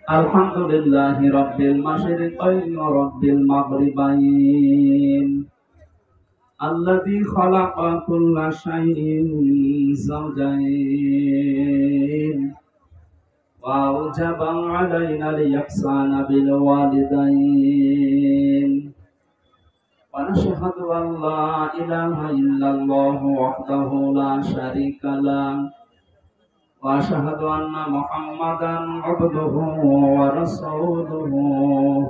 Alhamdulillahi Rabbil Mashriqain wa Rabbil Maghribain. Alladhi khalaqa kulla shay'in zawjayn. Wa awjaba 'alaina al-ihsana bil walidayn. Wa nashhadu an la ilaha illallah wahdahu la sharika lahu. وأشهد أن محمدا عبده ورسوله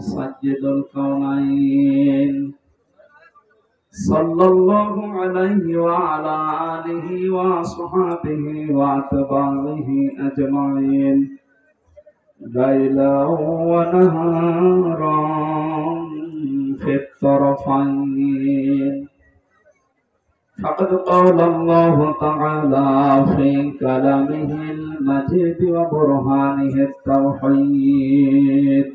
سيد الكونين صلى الله عليه وعلى آله وصحبه وأتباعه أجمعين ليلا ونهارا في الطرفين. فقد قال الله تعالى في كلامه المجيد وبرهانه التوحيد: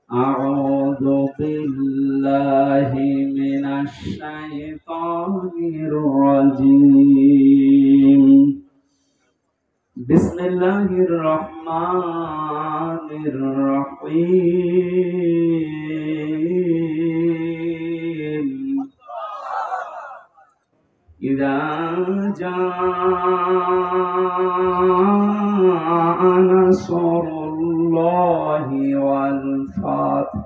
أعوذ بالله من الشيطان الرجيم. بسم الله الرحمن الرحيم. إذا جاء نصر الله والفتح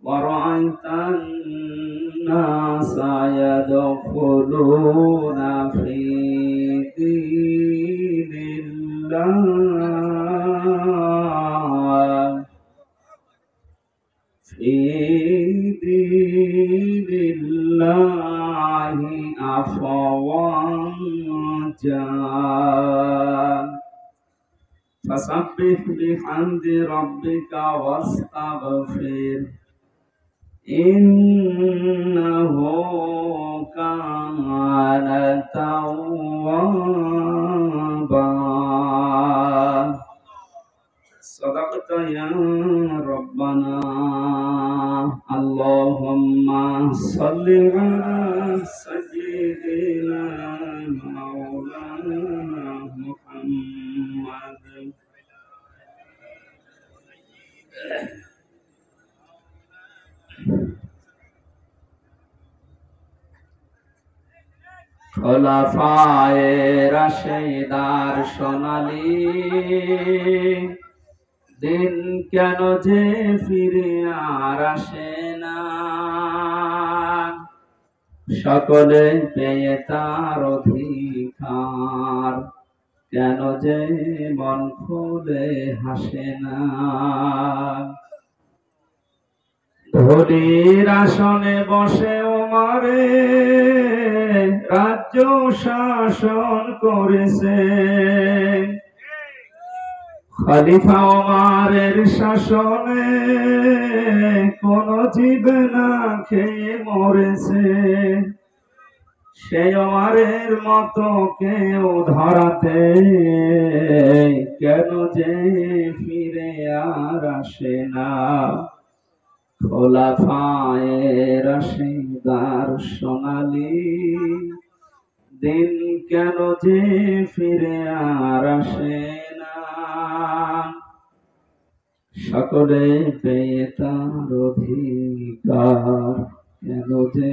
ورأيت الناس يدخلون في دين الله أفواجا فسبح بحمد ربك واستغفر إنه كان توابا. صدقت يا ربنا. اللهم صل على سيدنا مولانا محمد. খোলাফায়ে রাশেদার সোনালী দিন কেন যে ফিরে আর আসে না, সকলে পেয়ে তার অধিকার কেন যে মন খুলে হাসে না। ধরির আসনে বসে ওমরে রাজ্য শাসন করেছে, খলিফা ওমরের শাসনে কোন জীব না খেয়ে মরেছে। সেই ওমরের মতো কেউ ধরাতে কেন যে ফিরে আর আসে না। খোলাফায়ে রাশিদার সোনালী দিন কেন যে ফিরে আর আসে না, সকলে পেয়ে তার অধিকার কেন যে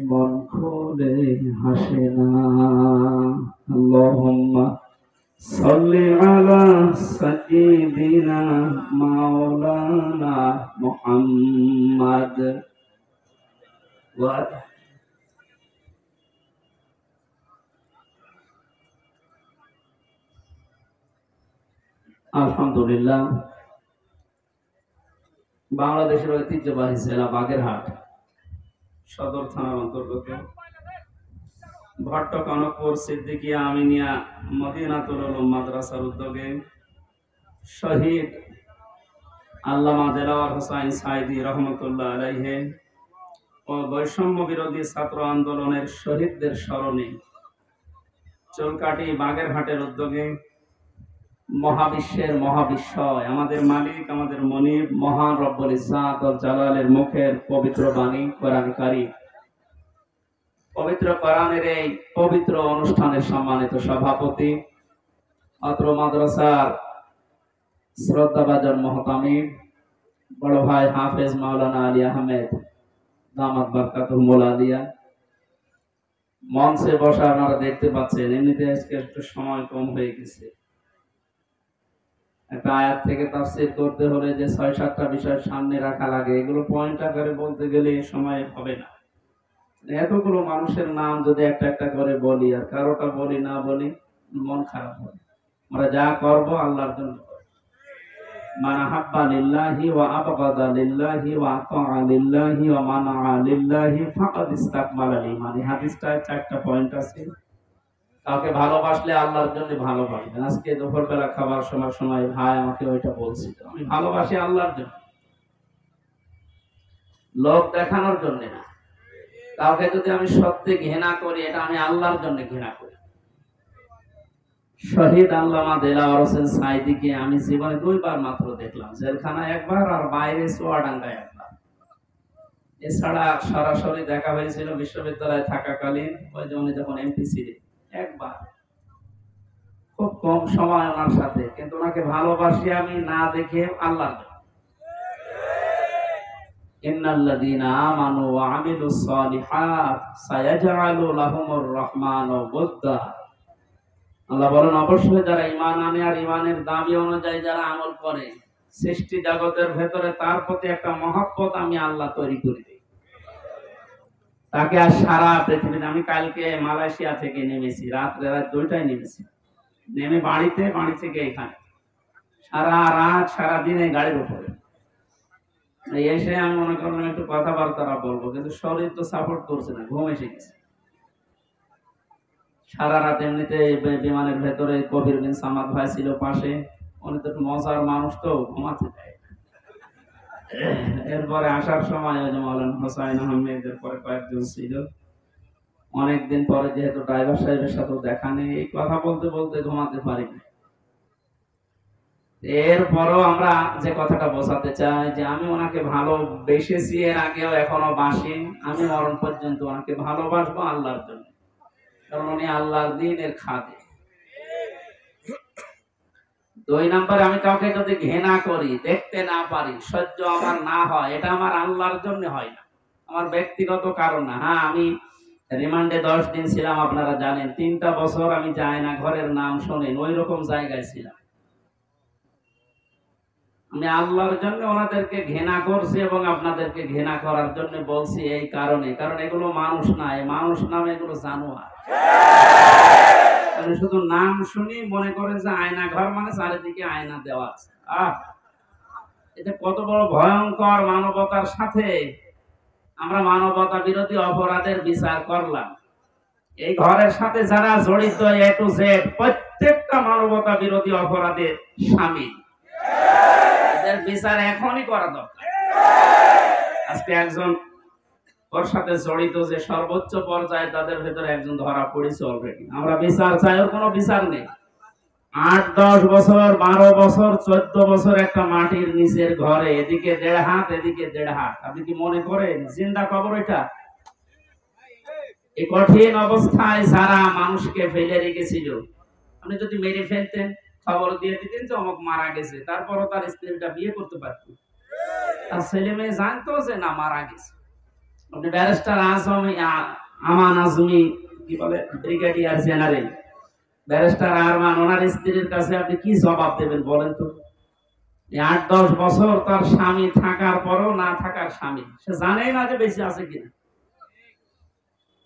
মন খুলে হাসে না। আল্লাহুম্মা সাল্লি আলা সাইয়্যিদিনা মাওলানা মুহাম্মদ ওয়া আলহামদুলিল্লাহ। বাংলাদেশের ঐতিহ্যবাহী জেলা বাগেরহাট সদর থানার অন্তর্গত ভট্ট কনকপুর সিদ্দিকিয়া আমিনিয়া মদিনাতুল উলুম মাদ্রাসার উদ্যোগে শহীদ আল্লামা দেলাওয়ার হোসাইন সাইদি রহমতুল্লাহ আলাইহি ও বৈষম্য বিরোধী ছাত্র আন্দোলনের শহীদদের স্মরণে চুলকাটি বাগেরহাটের উদ্যোগে মহাবিশ্বের মহাবিশ্বয় আমাদের মালিক আমাদের মনিব মহান রব্বুল ইজ্জাত ওয়াল জালালের মুখের পবিত্র বাণী কোরআন কারীম, পবিত্র কোরআনের এই পবিত্র অনুষ্ঠানের সম্মানিত সভাপতি, অত্র মাদ্রাসার শ্রদ্ধাভাজন মহতামিম বড় ভাই হাফেজ মাওলানা আলী আহমেদ দামাত বারকাতুহুল আলিয়া, মঞ্চে বসা আপনারা দেখতে পাচ্ছেন। এমনিতে আজকে একটু সময় কম হয়ে গেছে। একটা আয়াত থেকে তাফসীর করতে হলে যে ৬-৭টা বিষয় সামনে রাখা লাগে, এগুলো পয়েন্ট আকারে বলতে গেলে সময় হবে না। এতগুলো মানুষের নাম যদি একটা একটা করে বলি আর কারোটা বলি না বলি, মন খারাপ হয়। আমরা যা করব আল্লাহর জন্য করব। মান আহাব্বা লিল্লাহি ওয়া আবগাদা লিল্লাহি ওয়া আতাআ লিল্লাহি ওয়া মানাআ লিল্লাহি ফাকাদ ইসতাকমালাল ঈমান। এই হাদিসটায় 4টা পয়েন্ট আছে। কাউকে ভালোবাসলে আল্লাহর জন্য ভালোবাসবেন। আজকে দুপুরবেলা খাবার সময় ভাই আমাকে ওইটা বলছিল, আমি ভালোবাসি আল্লাহর জন্য, লোক দেখানোর জন্য না। কাউকে যদি আমি সত্যি ঘৃণা করি, এটা আমি আল্লাহর জন্য ঘৃণা করি। শহীদ আল্লামা দেলাওয়ার হোসেন সাঈদীকে আমি জীবনে 2বার মাত্র দেখলাম, জেলখানায় একবার আর বাইরে চুয়াডাঙ্গায় একবার। এছাড়া সরাসরি দেখা হয়েছিল বিশ্ববিদ্যালয়ে থাকাকালীন, ওই যে উনি যখন এমপি ছিলেন, একবার। খুব কম সময় ওনার সাথে, কিন্তু ওনাকে ভালোবাসি আমি না দেখে আল্লাহর জন্য। ইন্নাল্লাযীনা আমানু ওয়া আমিলুস সালিহাত সায়াজআলু লাহুমুর রহমানু বুদ্দা। আল্লাহ বলেন, অবশ্যই যারা ঈমান আনে আর ঈমানের দাবি অনুযায়ী যারা আমল করে, সৃষ্টি জগতের ভেতরে তার প্রতি একটা মহব্বত আমি আল্লাহ তৈরি করে দিই। তাকে আর সারা পৃথিবীতে, আমি কালকে মালয়েশিয়া থেকে নেমেছি, রাত 2টায় নেমেছি। নেমে বাড়ি থেকে এখানে সারা রাত সারা দিন এই গাড়ির উপরে এসে আমি মনে করলাম একটু কথাবার্তা বলবো, কিন্তু শরীর তো সাপোর্ট করছে না, ঘুম এসে গেছে। সারা রাত এমনিতে বিমানের ভেতরে কবির বিন সামাদ ভাই ছিল পাশে, উনি তো মজার মানুষ, তো ঘুমাতে দেয়। এরপরে আসার সময় ওই যে মাওলানা হোসাইন আহমেদের পরে কয়েকজন ছিল। অনেকদিন পরে যেহেতু ড্রাইভার সাহেবের সাথে দেখা নেই, এই কথা বলতে বলতে ঘুমাতে পারি না। এরপরও আমরা যে কথাটা বোঝাতে চাই যে আমি ওনাকে ভালোবেসেছি, এর আগেও এখনো বাসি, আমি মরণ পর্যন্ত ওনাকে ভালোবাসবো আল্লাহর জন্য, কারণ উনি আল্লাহর দ্বীনের খাদেম। 2 নম্বরে, আমি কাউকে যদি ঘৃণা করি, দেখতে না পারি, সহ্য আমার না হয়, এটা আমার আল্লাহর জন্য হয় না, আমার ব্যক্তিগত কারণ না। হ্যাঁ, আমি রিমান্ডে 10 দিন ছিলাম, আপনারা জানেন। 3টা বছর আমি যাই না, ঘরের নাম শোনেন, ওই রকম জায়গায় ছিলাম। আমি আল্লাহর জন্য ওনাদেরকে ঘৃণা করছি এবং আপনাদেরকে ঘৃণা করার জন্য বলছি, এই কারণে, কারণ এগুলো মানুষ না, মানুষ নামে এগুলো জানোয়ার। আমি শুধু নাম শুনি মনে করে যে আয়না ঘর মানে চারিদিকে আয়না দেওয়া আছে। এটা কত বড় ভয়ঙ্কর! মানবতার সাথে আমরা মানবতা বিরোধী অপরাধের বিচার করলাম। এই ঘরের সাথে যারা জড়িত A to Z প্রত্যেকটা মানবতা বিরোধী অপরাধের শামিল। এদের বিচার এখনই করা দরকার। আজকে একজন ওর সাথে জড়িত যে সর্বোচ্চ পর্যায়ে, তাদের ভেতরে একজন ধরা পড়েছে অলরেডি। আমরা বিচার চাই, ওর কোনো বিচার নেই। 8-10 বছর, 12 বছর, 14 বছর একটা মাটির নিচের ঘরে, এদিকে 1.5 হাত, এদিকে 1.5 হাত। আপনি কি মনে করেন জিন্দা কবর এটা? এই কঠিন অবস্থায় যারা মানুষকে ফেলে রেখেছিল, আপনি যদি মেরে ফেলতেন, খবর দিয়ে দিতেন যে অমুক মারা গেছে, তারপরও তার স্ত্রীটা বিয়ে করতে পারত, তার ছেলে মেয়ে জানতো যে না মারা গেছে। আপনি ব্যারিস্টার আমান আজমি, কি বলে, ব্রিগেডিয়ার জেনারেল ব্যারিস্টার আরমান, ওনার স্ত্রীর কাছে আপনি কি জবাব দেবেন বলেন তো? 8-10 বছর তার স্বামী থাকার পরও না থাকার স্বামী, সে জানেই না যে বেঁচে আছে কিনা।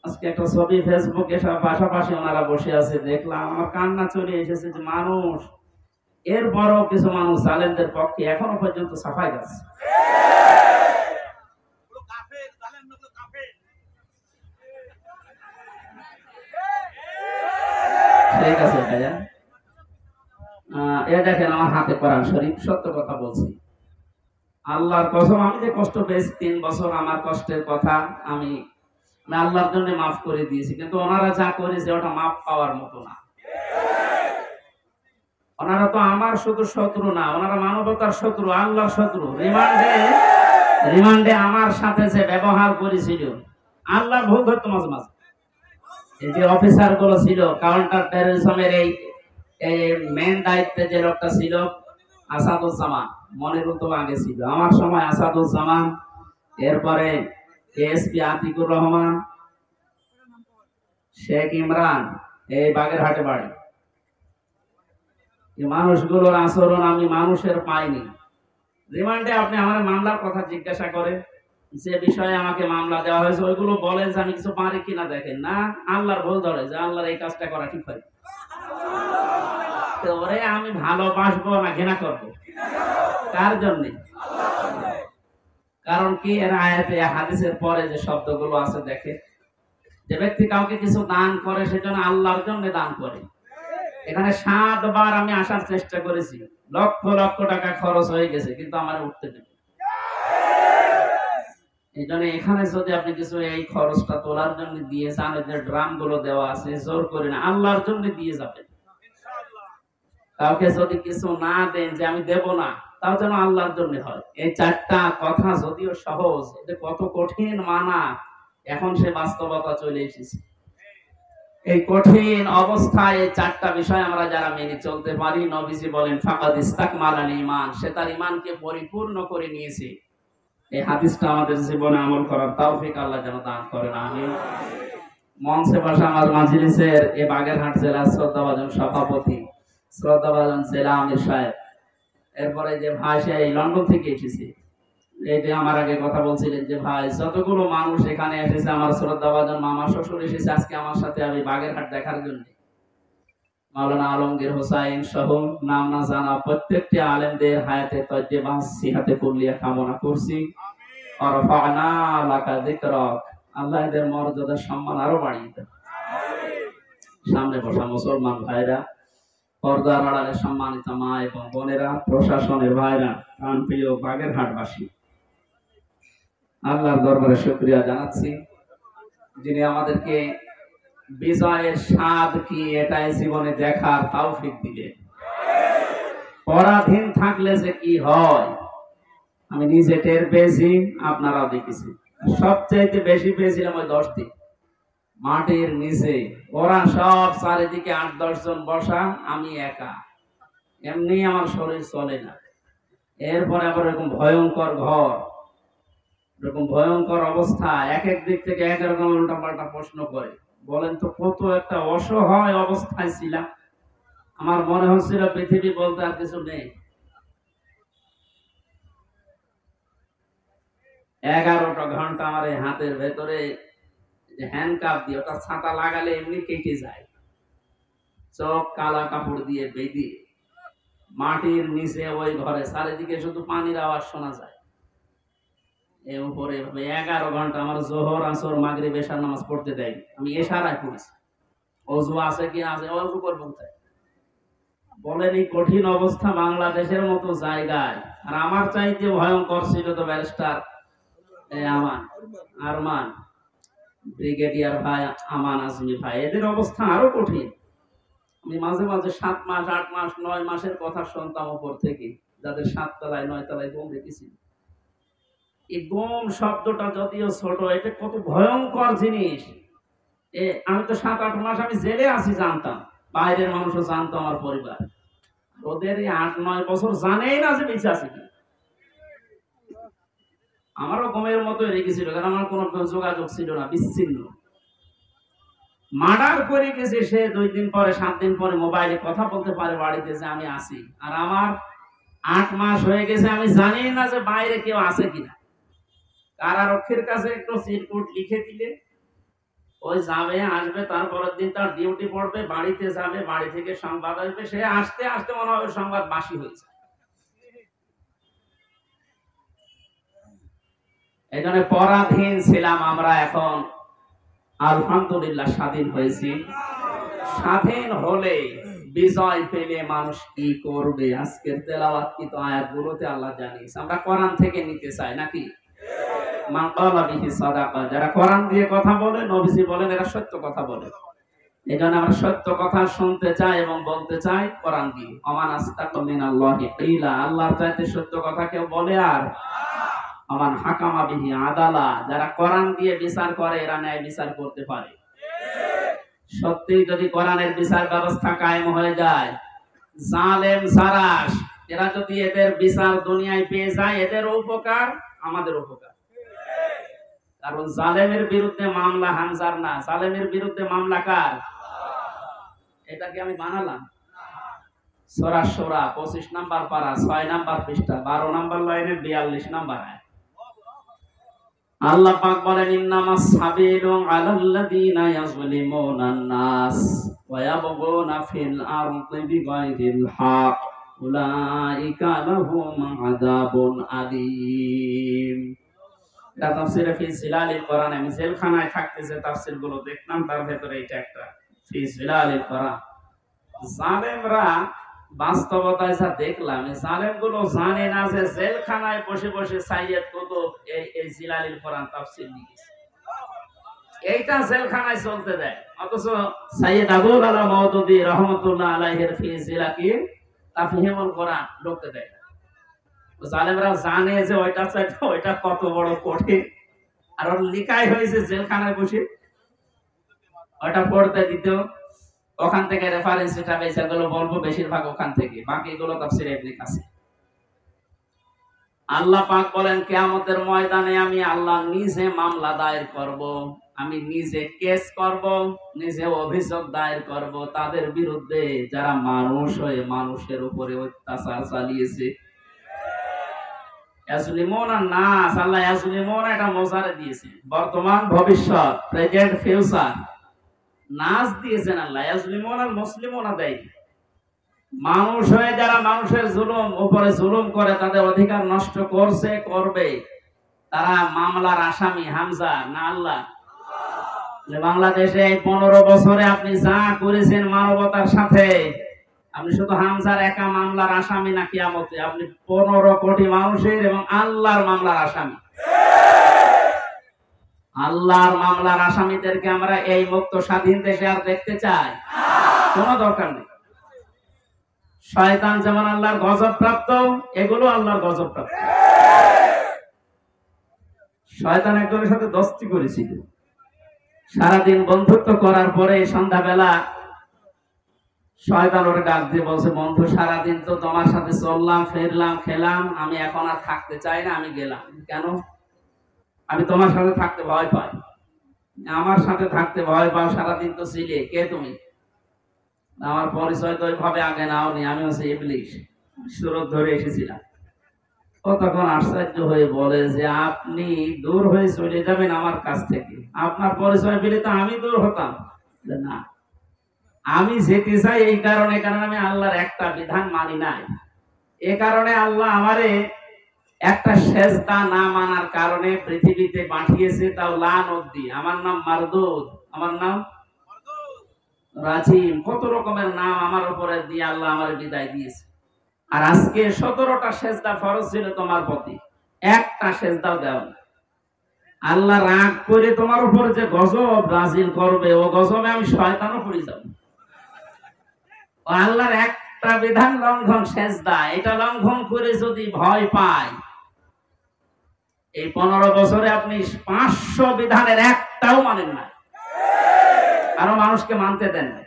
আজকে একটা ছবি ফেসবুকে সব পাশাপাশি ওনারা বসে আছে, দেখলাম, আমার কান্না চলে এসেছে যে মানুষ, এরপরও কিছু মানুষ জালেমদের পক্ষে এখনো পর্যন্ত সাফাই গাচ্ছে। ঠিক আছে ভাইয়া, এ দেখেন আমার হাতে কোরআন শরীফ, সত্য কথা বলছি, আল্লাহর কসম। আমি যে কষ্ট পেয়েছি 3 বছর, আমার কষ্টের কথা আমি আল্লাহর জন্য মাফ করে দিয়েছি, কিন্তু ওনারা যা করেছে ওটা মাফ পাওয়ার মতো না। ওনারা তো আমার শুধু শত্রু না, ওনারা মানবতার শত্রু, আল্লাহর শত্রু। রিমান্ডে আমার সাথে যে ব্যবহার করেছিল, আল্লাহর ভুল ধরতো মাঝে মাঝে। এই যে অফিসার গুলো ছিল, কাউন্টার টেররিজমের এই মেন দায়িত্বে যে লোকটা ছিল, আসাদুজ্জামান, মনিরুল তো আগে ছিল আমার সময়, আসাদুজ্জামান, এরপরে এসপি আতিকুর রহমান, শেখ ইমরান, এই বাগেরহাটে বাড়ি। এই মানুষগুলোর আচরণ আমি মানুষের পাইনি। রিমান্ডে আপনি আমার মামলার কথা জিজ্ঞাসা করেন, যে বিষয়ে আমাকে মামলা দেওয়া হয়েছে ওইগুলো বলেন যে আমি কিছু পারি কিনা, দেখেন না আল্লাহর ভুল ধরে যে আল্লাহর এই কাজটা করা ঠিক হয়। তো ওরে আমি ভালোবাসবো না ঘৃণা করবো? কার জন্যে? কারণ কি, এর আয়াতে হাদিসের পরে যে শব্দগুলো আছে দেখে, যে ব্যক্তি কাউকে কিছু দান করে সেজন্য আল্লাহর জন্য দান করে। এখানে 7 বার আমি আসার চেষ্টা করেছি, লক্ষ লক্ষ টাকা খরচ হয়ে গেছে, কিন্তু আমার উঠতে দেবে। এই জন্য এখানে যদি আপনি কিছু এই খরচটা তোলার জন্য দিয়ে যান, যে ড্রাম গুলো দেওয়া আছে, জোর করে না, আল্লাহর জন্য দিয়ে যাবেন। কাউকে যদি কিছু না দেন যে আমি দেব না, তাও যেন আল্লাহর জন্য হয়। এই 4টা কথা যদিও সহজ, এটা কত কঠিন মানা, এখন সে বাস্তবতা চলে এসেছে। এই কঠিন অবস্থায় এই 4টা বিষয় আমরা যারা মেনে চলতে পারি, নবীজি বলেন ফাকাদ ইস্তাকমালাল ঈমান, সে তার ঈমানকে পরিপূর্ণ করে নিয়েছে। এই হাদিসটা আমাদের জীবনে আমল করার তৌফিক আল্লাহ যেন দান করেন, আমিন। মঞ্চে বসা আমার মাজলিসের এই বাগেরহাট জেলার শ্রদ্ধাভাজন সভাপতি, শ্রদ্ধাভাজন জেলা আমির সাহেব, এরপরে যে ভাই সে এই লন্ডন থেকে এসেছে, এই যে আমার আগে কথা বলছিলেন যে ভাই যতগুলো মানুষ এখানে এসেছে, আমার শ্রদ্ধাভাজন মামা শ্বশুর এসেছে আজকে আমার সাথে আমি বাগেরহাট দেখার জন্য। মাওলানা আলমগীর হোসাইন সহ নাম না জানা প্রত্যেকটি আলেমদের হায়াতে তয়্যিবা সিহাতে কুল্লিয়া কামনা করছি। আরফা'না লাকা যিকরাক, আল্লাহ এদের মর্যাদা সম্মান আরো বাড়িয়ে দেন। সামনে বসা মুসলমান ভাইরা, পর্দার আড়ালে সম্মানিত মা এবং বোনেরা, প্রশাসনের ভাইরা, প্রাণপ্রিয় বাগেরহাটবাসী, আল্লাহর দরবারে শুকরিয়া জানাচ্ছি, যিনি আমাদেরকে বিজয়ের স্বাদ কি এটাই জীবনে দেখার তৌফিক দিলেন। পরাধীন থাকলে যে কি হয় আমি নিজে টের পেয়েছি, আপনারাও দেখেছি। সবচাইতে বেশি পেয়েছিলাম ওই 10 দিন মাটির নিচে, ওরা সব চারিদিকে 8-10 জন বসা, আমি একা, এমনি আমার শরীর চলে না। এরপরে আবার এরকম ভয়ঙ্কর ঘর, এরকম ভয়ঙ্কর অবস্থা, এক এক দিক থেকে এক রকম উল্টা পাল্টা প্রশ্ন করে। বলেন তো কত একটা অসহায় অবস্থায় ছিলাম, আমার মনে হচ্ছিল পৃথিবী বলতে আর কিছু নেই। 11টা ঘন্টা আমার এই হাতের ভেতরে হ্যান্ডকাপ দিয়ে, ওটা ছাতা লাগালে এমনি কেটে যায়, চোখ কালা কাপড় দিয়ে বেঁধে মাটির নিচে ওই ঘরে, চারিদিকে শুধু পানির আওয়াজ শোনা যায়। এর উপরে 11 ঘন্টা আমার জোহর আসর মাগরিব এশার নামাজ পড়তে দেয়নি, আমি এশারায় পড়েছি। অজু আছে কি আছে, অজু করবো কোথায়? বলেন এই কঠিন অবস্থা বাংলাদেশের মতো জায়গায়, আর আমার চাইতে ভয়ঙ্কর ছিল তো ব্যারিস্টার আমান আরমান, ব্রিগেডিয়ার ভাই আমান আজমি ভাই, এদের অবস্থা আরো কঠিন। আমি মাঝে মাঝে 7 মাস 8 মাস 9 মাসের কথা শুনতাম উপর থেকে, যাদের 7 তলায় 9 তলায় ঘুম দেখেছি। এই ঘুম শব্দটা যদিও ছোট, এটা কত ভয়ঙ্কর জিনিস। আমি তো 7-8 মাস আমি জেলে আছি জানতাম, বাইরের মানুষও জানতো, আমার পরিবার। ওদের এই 8-9 বছর জানেই না যে বেঁচে আছে কি। আমারও ঘুমের মতো রেখেছিল, কারণ আমার কোনো যোগাযোগ ছিল না, বিচ্ছিন্ন। মার্ডার করে গেছে সে 2 দিন পরে 7 দিন পরে মোবাইলে কথা বলতে পারে বাড়িতে যে আমি আছি, আর আমার 8 মাস হয়ে গেছে আমি জানি না যে বাইরে কেউ আছে কিনা। কারারক্ষীর কাছে একটু চিরকুট লিখে দিলে ওই যাবে আসবে, তারপরের দিন তার ডিউটি পড়বে, বাড়িতে যাবে, বাড়ি থেকে সংবাদ আসবে, সে আসতে আসতে মনে হবে সংবাদ বাসি হয়েছে। এই জন্য পরাধীন ছিলাম আমরা, এখন আলহামদুলিল্লাহ স্বাধীন হয়েছি। স্বাধীন হলে বিজয় পেলে মানুষ কি করবে, আজকের তেলাওয়াত কি তো আয়াতগুলোতে আল্লাহ জানিয়েছে। আমরা কোরআন থেকে নিতে চাই নাকি? মান ক্বালা বিহি সাদাকা, যারা কোরআন দিয়ে কথা বলে, নবীজি বলেন এরা সত্য কথা বলে। এই জন্য আমরা সত্য কথা শুনতে চাই এবং বলতে চাই কোরআন দিয়ে। আমান আস্তাকু মিনাল্লাহি কিলা, আল্লাহর চাইতে সত্য কথা কেউ বলে? আর আমান হাকামা বিহি আদালা, যারা কোরআন দিয়ে বিচার করে এরা ন্যায় বিচার করতে পারে। সত্যি যদি কোরআনের বিচার ব্যবস্থা কায়েম হয়ে যায়, জালেম যারা এরা যদি এদের বিচার দুনিয়ায় পেয়ে যায়, এদের উপকার, আমাদের উপকার। কারণ জালেমের বিরুদ্ধে মামলা হামজার না, জালেমের বিরুদ্ধে মামলা কার? এটা কি আমি বানালাম? সূরা শূরা 25 নাম্বার পারা 6 নাম্বার পৃষ্ঠা 12 নাম্বার লাইনে 42 নাম্বার আয়াত। আল্লাহ পাক বলেন, ইন্নামাস সাবিলু আলাল্লাযীনা ইয়াযলিমুনান নাস ওয়া ইয়াবগুনা ফিল আরদি বিগাইরিল হক উলাইকা লাহুম আযাবুন আলীম। এটা তাফসীরে ফি জিলালিল কোরআন। আমি জেলখানায় থাকতে যে তাফসীরগুলো দেখলাম তার ভেতরে এটা একটা, ফি জিলালিল কোরআন। জালেমরা বাস্তবতায় যা দেখলাম, এই জালেমগুলো জানে না যে জেলখানায় বসে বসে সাইয়্যিদ কুতুব এই জিলালিল কোরআন তাফসীর লিখেছে। এইটা জেলখানায় চলতে দেয়, অথচ সাইয়্যিদ আবুল আলা মাওদুদী রাহমাতুল্লাহ আলাইহির ফি জিলাকি তাফহিমুল কোরআন ঢুকতে দেয়। জালেমরা জানে যে ওইটা চাইতে ওইটা কত বড় কঠিন, আর ওর লিখাই হয়েছে জেলখানায় বসে ওটা পড়তে দিত। ওখান থেকে রেফারেন্স হিসাবে যেগুলো বলবো বেশিরভাগ ওখান থেকে, বাকিগুলো তাফসীরে ইবনে কাসির। আল্লাহ পাক বলেন, কিয়ামতের ময়দানে আমি আল্লাহ নিজে মামলা দায়ের করব, আমি নিজে কেস করব, নিজে অভিযোগ দায়ের করব তাদের বিরুদ্ধে যারা মানুষ হয়ে মানুষের উপরে অত্যাচার চালিয়েছে। ইয়াজলিমুনা নাস, আল্লাহ ইয়াজলিমুনা এটা মোজারে দিয়েছে, বর্তমান ভবিষ্যৎ, প্রেজেন্ট ফিউচার। নাস দিয়েছেন আল্লাহ, ইয়াজলিমুনা আল মুসলিমুনা দেয়। মানুষ হয়ে যারা মানুষের জুলুম উপরে জুলুম করে, তাদের অধিকার নষ্ট করছে, করবে, তারা মামলার আসামি। হামজা না আল্লাহ? যে বাংলাদেশে এই 15 বছরে আপনি যা করেছেন মানবতার সাথে, আপনি শুধু হামজার একা মামলার আসামি না, কিয়ামতে আপনি 15 কোটি মানুষের এবং আল্লাহর মামলার আসামি। আল্লাহর মামলার আসামিদেরকে আমরা এই মুক্ত স্বাধীন দেশে আর দেখতে চাই? কোনো দরকার নেই। শয়তান যেমন আল্লাহর গজব প্রাপ্ত, এগুলো আল্লাহর গজব প্রাপ্ত। শয়তান একজনের সাথে দোস্তি করেছিল, সারাদিন বন্ধুত্ব করার পরে সন্ধ্যাবেলা শয়তান ওরে ডাক দিয়ে বলছে, বন্ধু সারাদিন তো তোমার সাথে চললাম, ফিরলাম, খেলাম, আমি এখন আর থাকতে চাই না, আমি গেলাম। কেন? আমি তোমার সাথে থাকতে ভয় পাই। আমার সাথে থাকতে ভয় পাও? সারাদিন তো ছিলে, কে তুমি? আমার পরিচয় তো ওইভাবে আগে নাওনি, আমি হচ্ছে ইবলিশ, সুরত ধরে এসেছিলাম। ও তখন আশ্চর্য হয়ে বলে যে, আপনি দূর হয়ে চলে যাবেন আমার কাছ থেকে, আপনার পরিচয় পেলে তো আমি দূর হতাম না। আমি যেতে চাই এই কারণে, কারণ আমি আল্লাহর একটা বিধান মানি নাই। এ কারণে আল্লাহ আমারে একটা সেজদা না মানার কারণে পৃথিবীতে পাঠিয়েছে, তাও লানত দিয়ে। আমার নাম মারদুদ, আমার নাম রাজিম, কত রকমের নাম আমার উপরে দিয়ে আল্লাহ আমার বিদায় দিয়েছে। আর আজকে 17টা সেজদা ফরজ ছিল তোমার প্রতি, একটা সেজদাও দাও না। আল্লাহ রাগ করে তোমার উপর যে গজব নাযিল করবে, ও গজবে আমি শয়তানও পড়ে যাব। ও আল্লাহর একটা বিধান লঙ্ঘন, সেজদা, এটা লঙ্ঘন করে যদি ভয় পায়, এই 15 বছরে আপনি 500 বিধানের একটাও মানেন না, আরো মানুষকে মানতে দেন না।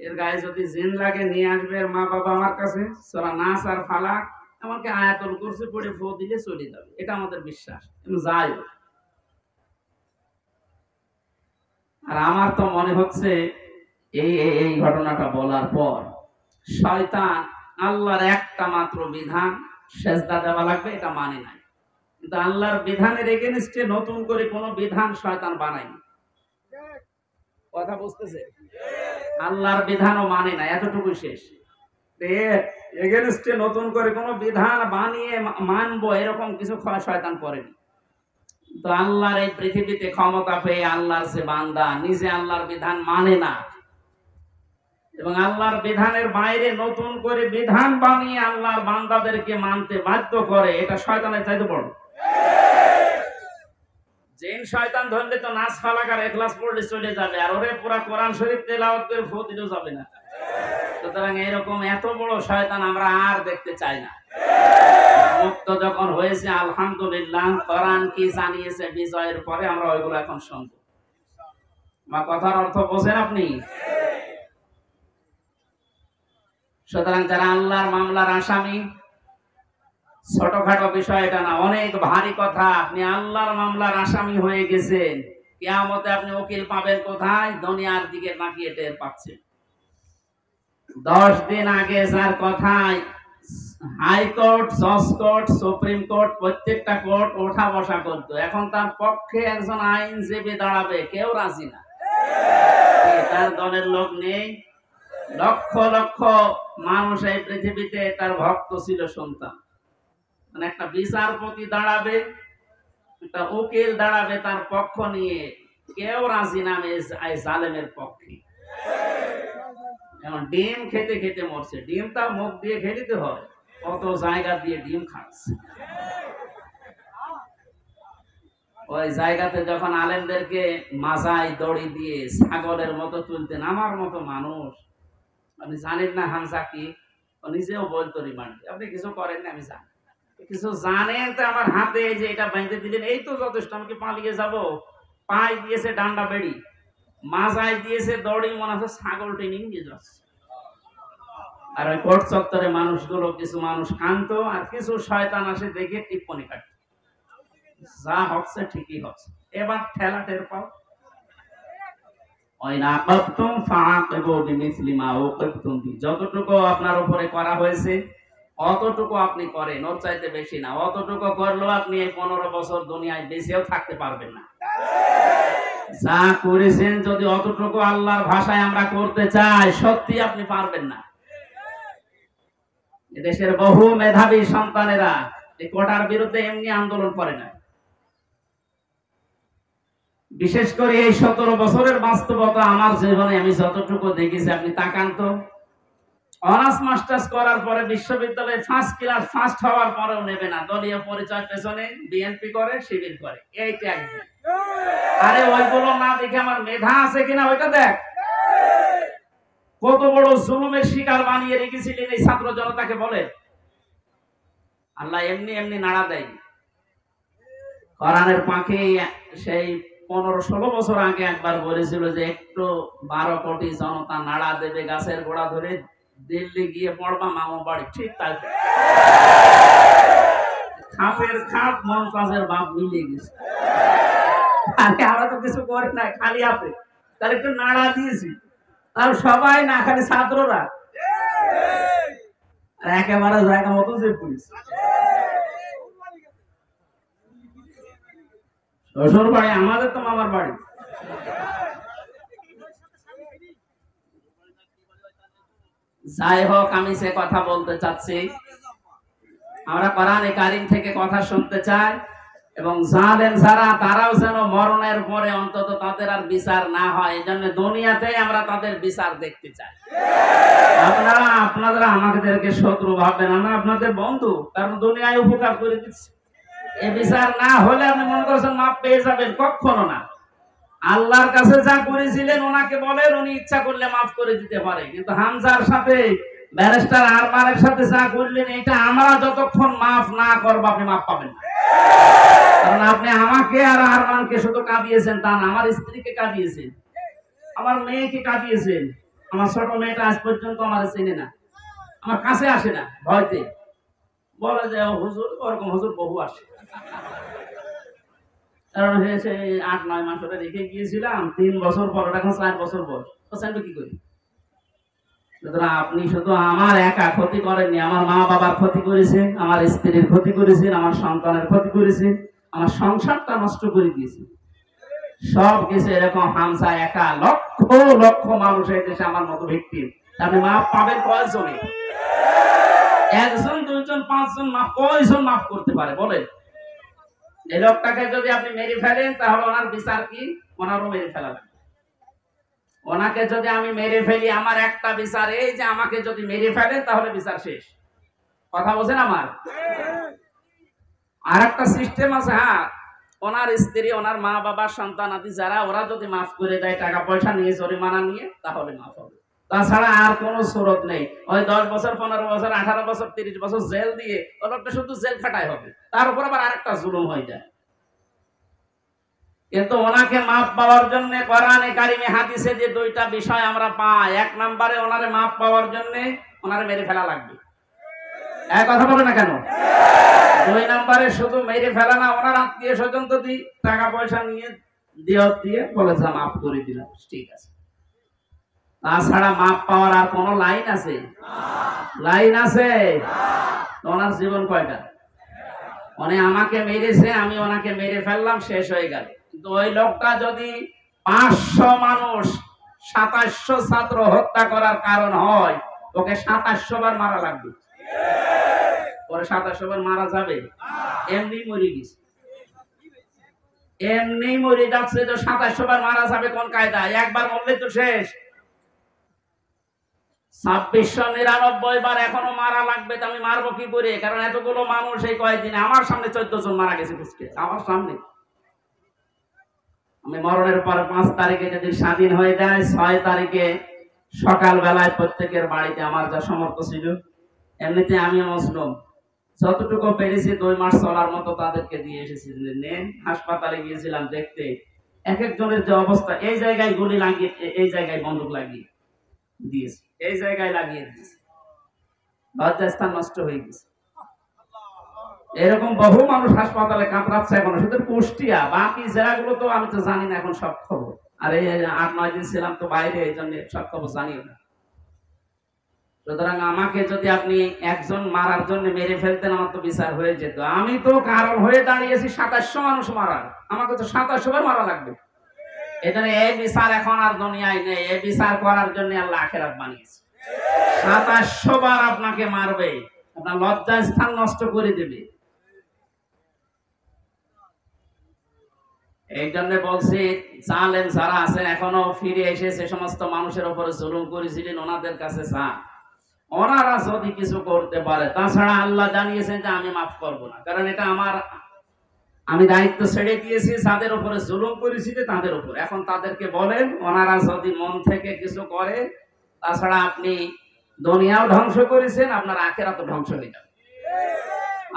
এর গায়ে যদি জিন লাগে নিয়ে আসবে এর মা বাবা আমার কাছে, সূরা নাস আর ফালাক আমাকে আয়াতুল কুরসি পড়ে ফু দিলে চলে যাবে, এটা আমাদের বিশ্বাস। কিন্তু যাই হোক, আর আমার তো মনে হচ্ছে এই ঘটনাটা বলার পর শয়তান আল্লাহর একটা মাত্র বিধান সেজদা দেওয়া লাগবে এটা মানে নাই, কিন্তু আল্লাহর বিধানের এগেইনস্টে নতুন করে কোনো বিধান শয়তান বানায়নি। কথা বুঝতেছে? আল্লাহর বিধানও মানে না, এতটুকু শেষ। এগেইনস্টে নতুন করে কোনো বিধান বানিয়ে মানবো এরকম কিছু শয়তান করেনি। তো আল্লাহর এই পৃথিবীতে ক্ষমতা পেয়ে আল্লাহর যে বান্দা নিজে আল্লাহর বিধান মানে না এবং আল্লাহর বিধানের বাইরে নতুন করে বিধান বানিয়ে আল্লাহর বান্দাদেরকে মানতে বাধ্য করে, এটা শয়তানের চাইতে বড়। জিন শয়তান ধরলে তো নাস ফালাক আর ইখলাস পড়লে চলে যাবে, আর ওরে পুরা কোরআন শরীফ তেলাওয়াত করে ফু দিলেও যাবে না। সুতরাং এরকম এত বড় শয়তান আমরা আর দেখতে চাই না। মুক্ত যখন হয়েছে আলহামদুলিল্লাহ, কোরআন কি জানিয়েছে বিজয়ের পরে আমরা ওইগুলো এখন শুনবো। আমার কথার অর্থ বোঝেন আপনি? সুতরাং যারা আল্লাহর মামলার আসামি, ছোটখাটো বিষয় এটা না, অনেক ভারী কথা। আপনি আল্লাহর মামলার আসামি হয়ে গেছেন, কিয়ামতে আপনি উকিল পাবেন কোথায়? দুনিয়ার দিকে তাকিয়ে টের পাচ্ছেন। 10 দিন আগে যার কথায় হাইকোর্ট, জজ কোর্ট, সুপ্রিম কোর্ট, প্রত্যেকটা কোর্ট ওঠা বসা করতো, এখন তার পক্ষে একজন আইনজীবী দাঁড়াবে কেউ রাজি না। তার দলের লোক নেই। লক্ষ লক্ষ মানুষ এই পৃথিবীতে তার ভক্ত ছিল, সন্তান। মানে একটা বিচারপতি দাঁড়াবে, একটা উকিল দাঁড়াবে তার পক্ষ নিয়ে, কেউ রাজি না এই জালেমের পক্ষে। এখন ডিম খেতে খেতে মরছে, ডিমটা মুখ দিয়ে খেতে হয়, কত জায়গা দিয়ে ডিম খাচ্ছে। ওই জায়গাতে যখন আলেমদেরকে মাজায় দড়ি দিয়ে ছাগলের মতো তুলতেন, আমার মতো মানুষ, আপনি জানেন না হামজা কি? ও নিজেও বলতো রিমান্ডে, আপনি কিছু করেন না, আমি জানি কিছু জানেন তো। আমার হাতে যে এটা বেঁধে দিলেন, এই তো যথেষ্ট, আমাকে পালিয়ে যাব। পায়ে দিয়েছে ডান্ডা বেড়ি, মাজায় দিয়েছে দড়ি, মনে হচ্ছে ছাগল টেনে নিয়ে যাচ্ছে। আর ওই কোর্ট চত্বরে মানুষগুলো, কিছু মানুষ কাঁদতো, আর কিছু শয়তান আসে দেখে টিপ্পনি কাটত, যা হচ্ছে ঠিকই হচ্ছে, এবার ঠেলা টের পাও। যতটুকু আপনার উপরে করা হয়েছে অতটুকু আপনি করেন, ওর চাইতে বেশি না। অতটুকু করলেও আপনি এই 15 বছর দুনিয়ায় বেঁচেও থাকতে পারবেন না। যা করেছেন যদি অতটুকু আল্লাহর ভাষায় আমরা করতে চাই, সত্যি আপনি পারবেন না। এদেশের বহু মেধাবী সন্তানেরা এই কোটার বিরুদ্ধে এমনি আন্দোলন করে না। বিশেষ করে এই 17 বছরের বাস্তবতা আমার জীবনে আমি যতটুকু দেখেছি, আপনি তাকান তো। অনার্স মাস্টার্স করার পরে বিশ্ববিদ্যালয়ে ফার্স্ট ক্লাস ফার্স্ট হওয়ার পরেও নেবে না, দলীয় পরিচয় পেছনে বিএনপি করে, শিবির করে, এইটা একদম। আরে ওইগুলো না দেখে আমার মেধা আছে কিনা ওইটা দেখ। কত বড় জুলুমের শিকার বানিয়ে রেখেছিলেন এই ছাত্র জনতাকে বলে। আল্লাহ এমনি এমনি নাড়া দেয়নি। কোরআনের পাখি সেই 15-16 বছর আগে একবার বলেছিল যে একটু 12 কোটি জনতা নাড়া দেবে গাছের গোড়া ধরে, দিল্লি গিয়ে পড়বা মামু বাড়ি। ঠিক তাই, খাপের খাপ মমতাজের বাপ মিলিয়ে গেছে। আরে আমরা তো কিছু করি না, খালি হাতে তাহলে একটু নাড়া দিয়েছি, আর সবাই না, খালি ছাত্ররা একেবারে জায়গা মতো যে পুলিশ। শ্বশুর বাড়ি আমাদের তো মামার বাড়ি। যাই হোক, আমি সে কথা বলতে চাচ্ছি, আমরা কোরআনে কারীম থেকে কথা শুনতে চাই, এবং জালেম যারা তারাও যেন মরণের পরে অন্তত তাদের আর বিচার না হয়, এই জন্য দুনিয়াতে আমরা তাদের বিচার দেখতে চাই। আপনারা আমাদেরকে শত্রু ভাববেন, আমরা আপনাদের বন্ধু, কারণ দুনিয়ায় উপকার করে দিচ্ছি। এই বিচার না হলে আপনি মনে করছেন মাপ পেয়ে যাবেন, কখনো না। আল্লাহর কাছে যা করেছিলেন ওনাকে বলেন, উনি ইচ্ছা করলে মাফ করে দিতে পারে। কিন্তু হামজার সাথে, ব্যারিস্টার আরমানের সাথে যা করলেন, এটা আমরা যতক্ষণ মাফ না করব আপনি মাফ পাবেন না। কারণ আপনি আমাকে আর আরমানকে শুধু কাঁদিয়েছেন তা না, আমার স্ত্রীকে কাঁদিয়েছেন, আমার মেয়েকে কাঁদিয়েছেন। আমার ছোট মেয়েটা আজ পর্যন্ত আমার চেনে না, আমার কাছে আসে না, ভয়তে বলে যে হুজুর, ওরকম হুজুর বহু আসে। কারণ হয়েছে 8-9 মাস ধরে রেখে গিয়েছিলাম, 3 বছর পর, এখন 4 বছর পর, তো চাইবে কি করি? আপনি শুধু আমার একা ক্ষতি করেননি, আমার মা বাবার ক্ষতি করেছেন, আমার স্ত্রীর ক্ষতি করেছেন, আমার সন্তানের ক্ষতি করেছেন, আমার সংসারটা নষ্ট করে দিয়েছে। সব কিছু এরকম হামজা একা, লক্ষ লক্ষ মানুষ এই দেশে আমার মতো ভিক্টিম। আপনি মাফ পাবেন কয়জনে? 1 জন, 2 জন, 5 জন মাফ, কয়জন মাফ করতে পারে বলেন? এই লোকটাকে যদি আপনি মেরে ফেলেন তাহলে ওনার বিচার কি? ওনারও মেরে ফেলা লাগবে। ওনাকে যদি আমি মেরে ফেলি, আমার একটা বিচার এই যে আমাকে যদি মেরে ফেলেন তাহলে বিচার শেষ। কথা বলছেন আমার? আর একটা সিস্টেম আছে, হ্যাঁ, ওনার স্ত্রী, ওনার মা বাবা, সন্তান আদি যারা, ওরা যদি মাফ করে দেয় টাকা পয়সা নিয়ে, জরিমানা নিয়ে, তাহলে মাফ হবে। তাছাড়া আর কোন সুরত নেই। ওই 10 বছর, 15 বছর, 18 বছর, 30 বছর জেল দিয়ে ওই লোকটা শুধু জেল খাটাই হবে, তার উপর আবার আরেকটা জুলুম হয়ে যায়। কিন্তু ওনাকে মাফ পাওয়ার জন্য কোরআনে কারিমে হাদিসে যে 2টা বিষয় আমরা পাই। 1 নম্বরে ওনারে মাফ পাওয়ার জন্য ওনারে মেরে ফেলা লাগবে। এক কথা বলে না কেন? 2 নম্বরে শুধু মেরে ফেলা না, ওনার আত্মীয় স্বজন যদি টাকা পয়সা নিয়ে দিয়ে বলে যা মাফ করে দিলাম, ঠিক আছে। তাছাড়া মাপ পাওয়ার আর কোন লাইন আছে? লাইন আছে? ওনার জীবন কয়টা? উনি আমাকে মেরেছে, আমি ওনাকে মেরে ফেললাম, শেষ হয়ে গেল। কিন্তু ওই লোকটা যদি 500 মানুষ 2700 ছাত্র হত্যা করার কারণ হয়, ওকে 2700 বার মারা লাগবে। পরে 2700 বার মারা যাবে? এমনি মরে গেছে, এমনি মরে যাচ্ছে। তো 2700 বার মারা যাবে কোন কায়দায়? একবার মরলে তো শেষ। 2699 বার এখনো মারা লাগবে। তো আমি মারবো কি করে? কারণ এতগুলো মানুষ এই কয়েকদিনে আমার সামনে 14 জন মারা গেছে, বুঝতে আমার সামনে। আমি মরণের পর 5 তারিখে যদি স্বাধীন হয়ে যায়, 6 তারিখে সকাল বেলায় প্রত্যেকের বাড়িতে আমার যা সমর্থ ছিল, এমনিতে আমি মুসলিম, যতটুকু পেরেছি 2 মাস চলার মতো তাদেরকে দিয়ে এসেছি। হাসপাতালে গিয়েছিলাম দেখতে, এক একজনের যে অবস্থা, এই জায়গায় গুলি লাগিয়ে, এই জায়গায় বন্দুক লাগিয়ে দিয়েছে, এই জায়গায় লাগিয়ে দিয়েছে, লজ্জাস্থান নষ্ট হয়ে গেছে। এরকম বহু মানুষ হাসপাতালে কাতরাচ্ছে এখনো, শুধু কুষ্টিয়া, বাকি জেলাগুলো তো আমি তো জানি না এখন সব খবর। আর এই 8-9 দিন ছিলাম তো বাইরে, এই জন্য সব খবর জানিও না। সুতরাং আমাকে যদি আপনি একজন মারার জন্য মেরে ফেলতেন, আমার তো বিচার হয়ে যেত। আমি তো কারণ হয়ে দাঁড়িয়েছি 2700 মানুষ মারার, আমাকে তো 2700 বার মারা লাগবে। এজন্য এই বিচার এখন আর দুনিয়ায় নেই। এই বিচার করার জন্য আল্লাহ আখিরাত বানিয়েছে। 2700 বার আপনাকে মারবে, আপনার লজ্জার স্থান নষ্ট করে দেবে। এই জন্য বলছি, জালেম যারা আছেন এখনো ফিরে এসে সে সমস্ত মানুষের উপরে জুলুম করেছিলেন, ওনাদের কাছে যান, ওনারা যদি কিছু করতে পারে। তাছাড়া আল্লাহ জানিয়েছেন যে আমি মাফ করব না, কারণ এটা আমার, আমি দায়িত্ব ছেড়ে দিয়েছি যাদের উপরে জুলুম করেছিল তাদের উপর। এখন তাদেরকে বলেন, ওনারা যদি মন থেকে কিছু করে, তাছাড়া আপনি দুনিয়াও ধ্বংস করেছেন, আপনার আখিরাতও ধ্বংস হয়ে যাবে।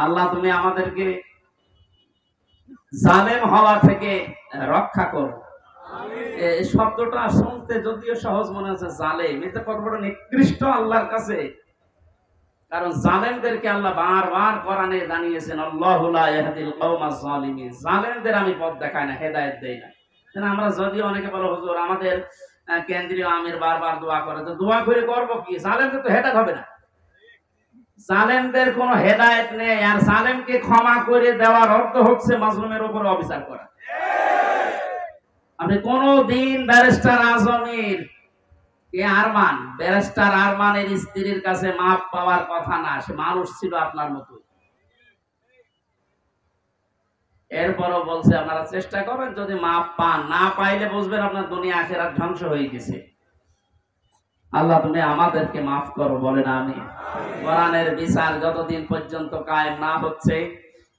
আল্লাহ তুমি আমাদেরকে জালেম হওয়া থেকে রক্ষা করো। এই শব্দটা শুনতে যদিও সহজ মনে হচ্ছে, জালেম, এটা কত বড় নিকৃষ্ট আল্লাহর কাছে। কারণ জালেমদেরকে আল্লাহ বারবার কোরআনে জানিয়েছেন, আল্লাহু লা ইয়াহদিল কওমাজ জালিমিন, জালেমদের আমি পথ দেখাই না, হেদায়েত দেই না। আমরা যদি অনেকে বলে, হুজুর আমাদের কেন্দ্রীয় আমির বারবার দোয়া করে, তো দোয়া করে করব কি? জালেমদের তো হেদায়েত হবে না, জালেমদের কোনো হেদায়েত নেই। আর জালেমকে ক্ষমা করে দেওয়ার অর্থ হচ্ছে মাজলুমের উপর অবিচার করা। আপনি কোনদিন ব্যারিস্টার আজমের আরমান, ব্যারিস্টার আরমানের স্ত্রীর কাছে মাপ পাওয়ার কথা না, সে মানুষ ছিল আপনার মতো। এরপরও বলছে আপনারা চেষ্টা করেন, যদি মাপ পান, না পাইলে বুঝবেন আপনার দুনিয়া আখিরাত ধ্বংস হয়ে গেছে। আল্লাহ তুমি আমাদেরকে মাফ করো, বলেন আমিন। কোরআনের বিচার যতদিন পর্যন্ত কায়েম না হচ্ছে,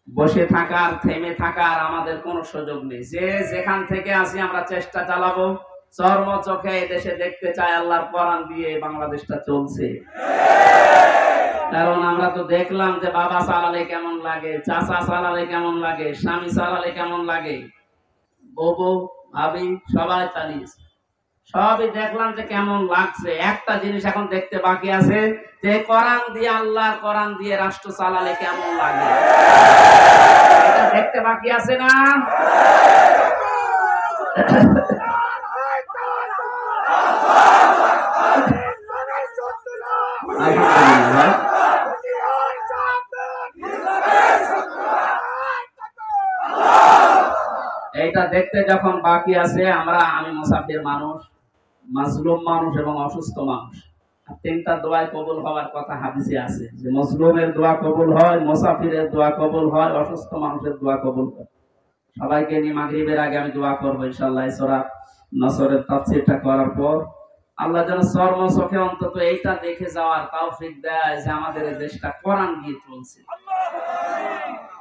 বসে থাকার, থেমে থাকার আমাদের কোনো সুযোগ নেই। যে যেখান থেকে আসি আমরা চেষ্টা চালাবো, চর্ম চোখে দেশে দেখতে চাই আল্লাহর কোরআন দিয়ে বাংলাদেশটা চলছে। কারণ আমরা তো দেখলাম যে বাবা চালালে কেমন লাগে, চাচা চালালে কেমন লাগে, স্বামী চালালে কেমন লাগে, বউ ভাবি সবাই চালিয়েছে, সবই দেখলাম যে কেমন লাগছে। একটা জিনিস এখন দেখতে বাকি আছে, যে কোরআন দিয়ে, আল্লাহর কোরআন দিয়ে রাষ্ট্র চালালে কেমন লাগে, এটা দেখতে বাকি আছে না? এইটা দেখতে যখন বাকি আছে, আমি মুসাফির মানুষ, মাজলুম মানুষ এবং অসুস্থ মানুষ, তিনটা দোয়ায় কবুল হওয়ার কথা হাদিসে আছে, যে মাজলুমের দোয়া কবুল হয়, মুসাফিরের দোয়া কবুল হয়, অসুস্থ মানুষের দোয়া কবুল হয়। সবাইকে নিয়ে মাগরিবের আগে আমি দোয়া করবো ইনশাআল্লাহ। সূরা নসরের তাফসীরটা করার পর আল্লাহ যেন চর্ম চোখে অন্তত এইটা দেখে যাওয়ার তৌফিক দেয় যে আমাদের এই দেশটা কোরআন দিয়ে চলছে।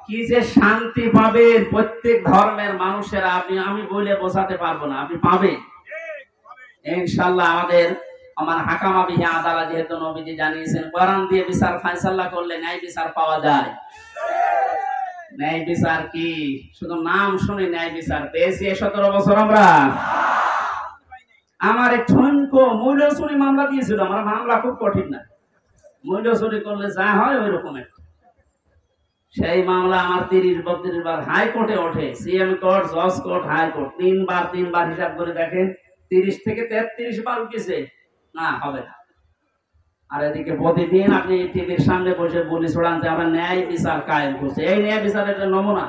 কি যে শান্তি পাবে প্রত্যেক ধর্মের মানুষেরা, আমি বলে বোঝাতে পারবো না, আপনি পাবেন ইনশাআল্লাহ। আমার হাকামা বিহি আদালত, যেহেতু নবীজি জানিয়েছেন কোরআন দিয়ে বিচার ফায়সালা করলে ন্যায় বিচার পাওয়া যায়। ন্যায় বিচার কি শুধু নাম শুনে ন্যায় বিচার পেয়েছি 17 বছর আমরা? আমার ঠনকো মূল্য শুনে মামলা দিয়েছিল, আমার মামলা খুব কঠিন না, মূল্য চুরি করলে যা হয় ওই রকম একটা। সেই মামলা আমার 30-32 বার হাইকোর্টে ওঠে, সিএম কোর্ট, জজ কোর্ট, হাইকোর্ট, তিনবার হিসাব করে দেখেন 30 থেকে 33 বার উঠেছে, না হবে না। আর এদিকে প্রতিদিন আপনি টিভির সামনে বসে বলি ছড়ান যে আমরা ন্যায় বিচার কায়েম করছি। এই ন্যায় বিচারের একটা নমুনা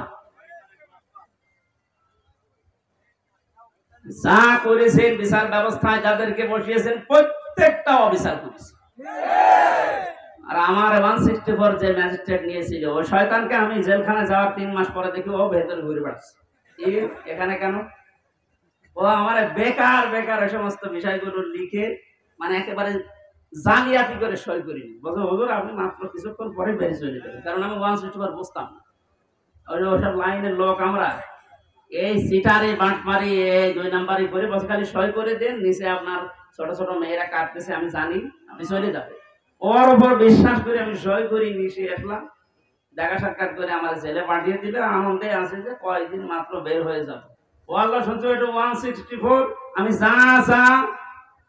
যা করেছেন বিচার ব্যবস্থায় যাদেরকে বসিয়েছেন প্রত্যেকটা অবিচার করেছে। আর আমার 164 যে ম্যাজিস্ট্রেট নিয়েছিল ওই শয়তানকে আমি জেলখানায় যাওয়ার 3 মাস পরে দেখি ও ভেতরে ঘুরে বেড়াচ্ছে। এখানে কেন? ও আমার বেকার ওই সমস্ত বিষয়গুলো লিখে মানে একেবারে জালিয়াতি করে সই করিনি। বলছে হুজুর আপনি মাত্র কিছুক্ষণ পরে বেরিয়ে চলে যাবেন, কারণ আমি 164 বুঝতাম না। ওইসব লাইনের লোক আমরা, এই সিটারি বাঁটমারি এই 2 নাম্বারই করে বসে খালি সই করে দেন, নিচে আপনার ছোট ছোট মেয়েরা কাটতেছে আমি জানি আপনি চলে যাবে। ওর উপর বিশ্বাস করে আমি সই করি, নিচে আসলাম, দেখা সাক্ষাৎ করে আমার ছেলে পাঠিয়ে দিলে আনন্দে আছে যে কয়েকদিন মাত্র বের হয়ে যাবে। ও আল্লাহ শুনছো এটা 164 আমি যা যা